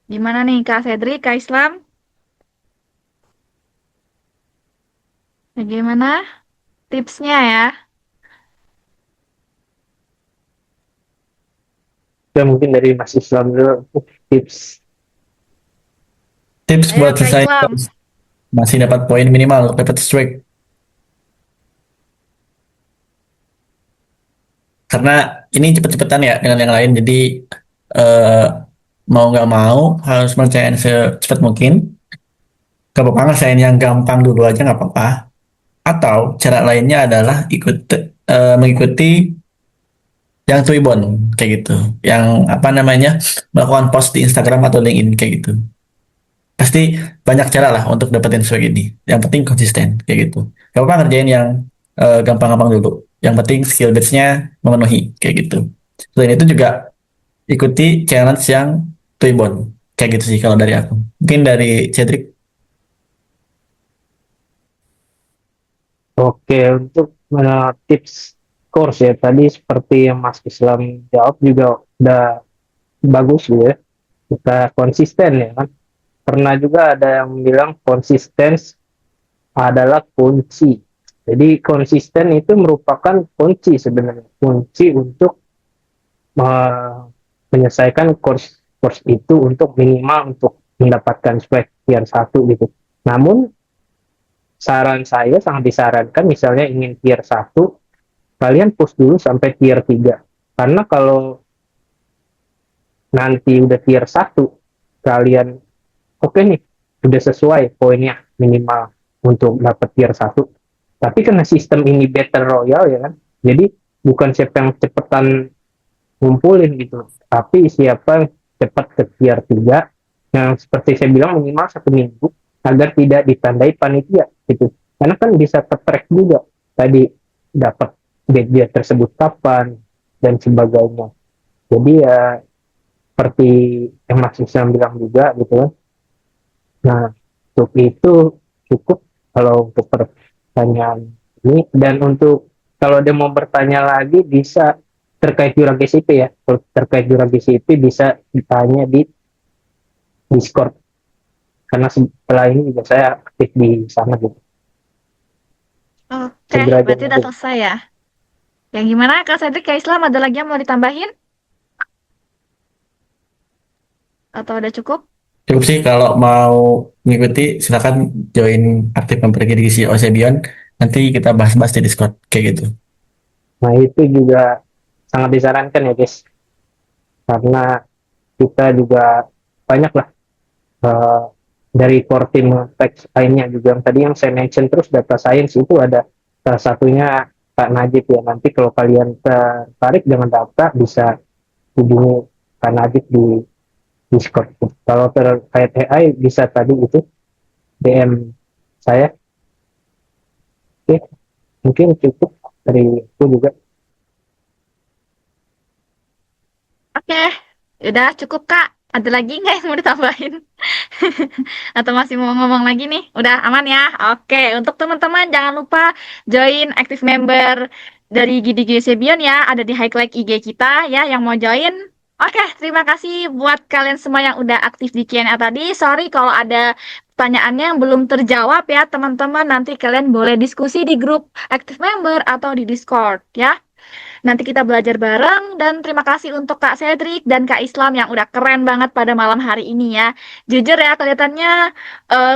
Gimana nih, Kak Cedric, Kak Islam? Bagaimana tipsnya ya? Ya, mungkin dari Mas Islam dulu tips. Tips Ayo, buat Kak selesai Islam. masih dapat poin minimal, dapat strike. Karena ini cepet-cepetan ya dengan yang lain, jadi eh, mau nggak mau harus mengerjain secepat mungkin. Gak apa-apa ngerjain yang gampang dulu aja nggak apa-apa. Atau cara lainnya adalah mengikuti yang Twibbon kayak gitu, yang apa namanya melakukan post di Instagram atau LinkedIn kayak gitu. Pasti banyak cara lah untuk dapetin swag ini. Yang penting konsisten kayak gitu. Gak apa-apa ngerjain yang gampang-gampang dulu. Yang penting skill base-nya memenuhi kayak gitu. Selain itu juga ikuti challenge yang Twibbon kayak gitu sih kalau dari aku. Mungkin dari Cedric. Oke, untuk tips course ya tadi seperti yang Mas Islam jawab juga udah bagus gitu ya. Kita konsisten ya kan. Pernah juga ada yang bilang konsisten adalah kunci. Jadi konsisten itu merupakan kunci sebenarnya, kunci untuk menyelesaikan course course itu untuk minimal untuk mendapatkan spek tier 1 gitu. Namun saran saya sangat disarankan misalnya ingin tier 1 kalian push dulu sampai tier 3. Karena kalau nanti udah tier 1 kalian oke nih, udah sesuai poinnya minimal untuk dapat tier 1. Tapi karena sistem ini battle royale ya kan, jadi bukan siapa yang cepetan ngumpulin gitu, tapi siapa yang cepat ke tier 3 yang seperti saya bilang minimal 1 minggu agar tidak ditandai panitia gitu. Karena kan bisa tertrack juga tadi dapat dia tersebut kapan dan sebagainya. Jadi ya seperti yang Mas Islam bilang juga gitu kan. Nah, untuk itu cukup kalau untuk pertanyaan ini. Dan untuk kalau dia mau bertanya lagi bisa terkait jurang GCP ya. Kalau terkait jurang GCP bisa ditanya di Discord. Karena setelah ini juga saya aktif di sana gitu. Oke, Segera aja berarti udah mungkin. selesai ya. Yang gimana Kak Cedric, Kak Islam ada lagi yang mau ditambahin? Atau udah cukup? Cukup sih kalau mau mengikuti silakan join aktif member di Ocebion. Nanti kita bahas-bahas di Discord kayak gitu. Nah, itu juga sangat disarankan ya guys. Karena kita juga banyak lah uh, dari core team tech lainnya juga yang tadi yang saya mention terus data science itu ada salah satunya Kak Najib ya. Nanti kalau kalian tertarik dengan data bisa hubungi Kak Najib di Discord. Kalau terkait AI bisa tadi itu DM saya. Oke, mungkin cukup dari itu juga. Oke, udah cukup Kak. Ada lagi nggak yang mau ditambahin? Atau masih mau ngomong lagi nih? Udah aman ya? Oke, untuk teman-teman jangan lupa join active member dari GDG Sebion ya. Ada di highlight IG kita ya yang mau join. Oke, terima kasih buat kalian semua yang udah aktif di Q&A tadi. Sorry kalau ada pertanyaannya yang belum terjawab ya teman-teman. Nanti kalian boleh diskusi di grup active member atau di Discord ya. Nanti kita belajar bareng dan terima kasih untuk Kak Cedric dan Kak Islam yang udah keren banget pada malam hari ini ya. Jujur ya kelihatannya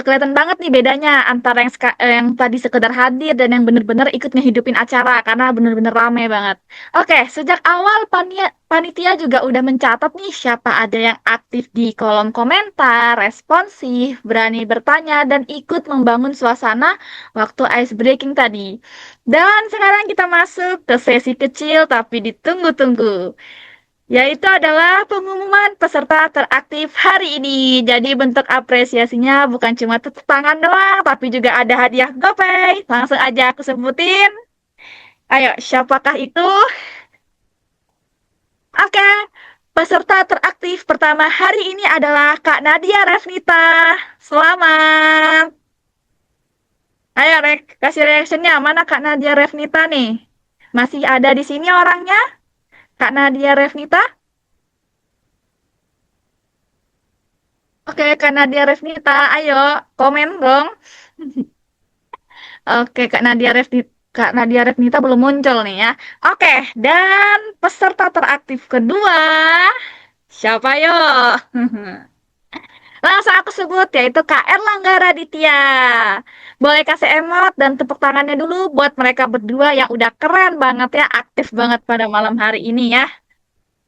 kelihatan banget nih bedanya antara yang tadi sekedar hadir dan yang bener-bener ikut ngehidupin acara karena bener-bener rame banget. Oke, sejak awal panitia juga udah mencatat nih siapa ada yang aktif di kolom komentar, responsif, berani bertanya dan ikut membangun suasana waktu ice breaking tadi. Dan sekarang kita masuk ke sesi kecil tapi ditunggu-tunggu, yaitu adalah pengumuman peserta teraktif hari ini. Jadi bentuk apresiasinya bukan cuma tepuk tangan doang, tapi juga ada hadiah GoPay. Langsung aja aku sebutin. Ayo, siapakah itu? Oke, peserta teraktif pertama hari ini adalah Kak Nadia Revnita. Selamat. Ayo, kasih reactionnya. Mana Kak Nadia Revnita nih? Masih ada di sini orangnya? Kak Nadia Revnita? Oke, Kak Nadia Revnita, ayo komen dong. Oke, Kak Nadia Revnita belum muncul nih ya. Oke, dan peserta teraktif kedua, siapa yo? Langsung aku sebut yaitu Kak Erlangga Raditya. Boleh kasih emot dan tepuk tangannya dulu buat mereka berdua yang udah keren banget ya, aktif banget pada malam hari ini ya.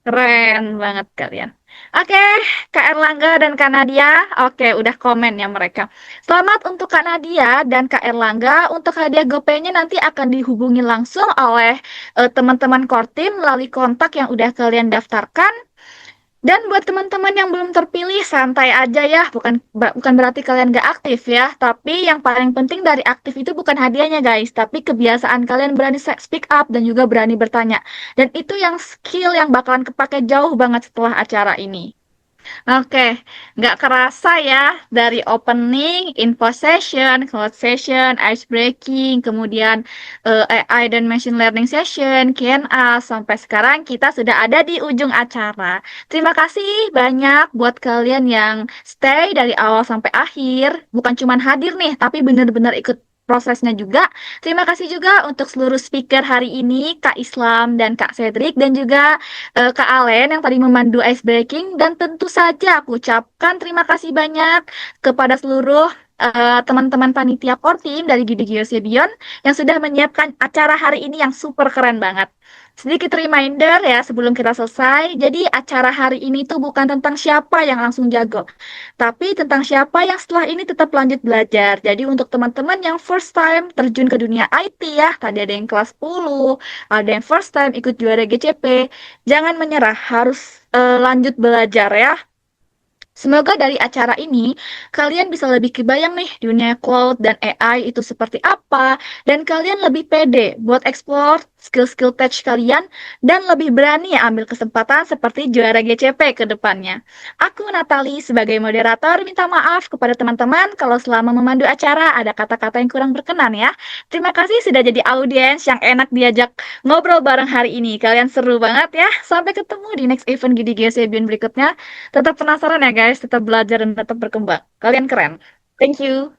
Keren banget kalian. Oke, Kak Erlangga dan Kak Nadia. Oke, udah komen ya mereka. Selamat untuk Kak Nadia dan Kak Erlangga. Untuk hadiah GoPay-nya nanti akan dihubungi langsung oleh teman-teman core team melalui kontak yang udah kalian daftarkan. Dan buat teman-teman yang belum terpilih, santai aja ya. Bukan berarti kalian gak aktif ya. Tapi yang paling penting dari aktif itu bukan hadiahnya guys. Tapi kebiasaan kalian berani speak up dan juga berani bertanya. Dan itu yang skill yang bakalan kepake jauh banget setelah acara ini. Oke, nggak kerasa ya dari opening, info session, cloud session, ice breaking, kemudian AI dan machine learning session, Q&A, sampai sekarang kita sudah ada di ujung acara. Terima kasih banyak buat kalian yang stay dari awal sampai akhir, bukan cuma hadir nih, tapi benar-benar ikut prosesnya juga. Terima kasih juga untuk seluruh speaker hari ini, Kak Islam dan Kak Cedric, dan juga Kak Alen yang tadi memandu ice breaking, dan tentu saja aku ucapkan terima kasih banyak kepada seluruh teman-teman panitia core team dari Gidi Geosia Beyond yang sudah menyiapkan acara hari ini yang super keren banget. Sedikit reminder ya sebelum kita selesai, jadi acara hari ini tuh bukan tentang siapa yang langsung jago, tapi tentang siapa yang setelah ini tetap lanjut belajar. Jadi untuk teman-teman yang first time terjun ke dunia IT ya, tadi ada yang kelas 10, ada yang first time ikut juara GCP, jangan menyerah, harus lanjut belajar ya. Semoga dari acara ini kalian bisa lebih kebayang nih dunia cloud dan AI itu seperti apa, dan kalian lebih pede buat explore skill-skill tech kalian dan lebih berani ambil kesempatan seperti juara GCP ke depannya. Aku Natali sebagai moderator minta maaf kepada teman-teman kalau selama memandu acara ada kata-kata yang kurang berkenan ya. Terima kasih sudah jadi audiens yang enak diajak ngobrol bareng hari ini. Kalian seru banget ya. Sampai ketemu di next event Gidi GCB berikutnya. Tetap penasaran ya guys, tetap belajar dan tetap berkembang. Kalian keren. Thank you.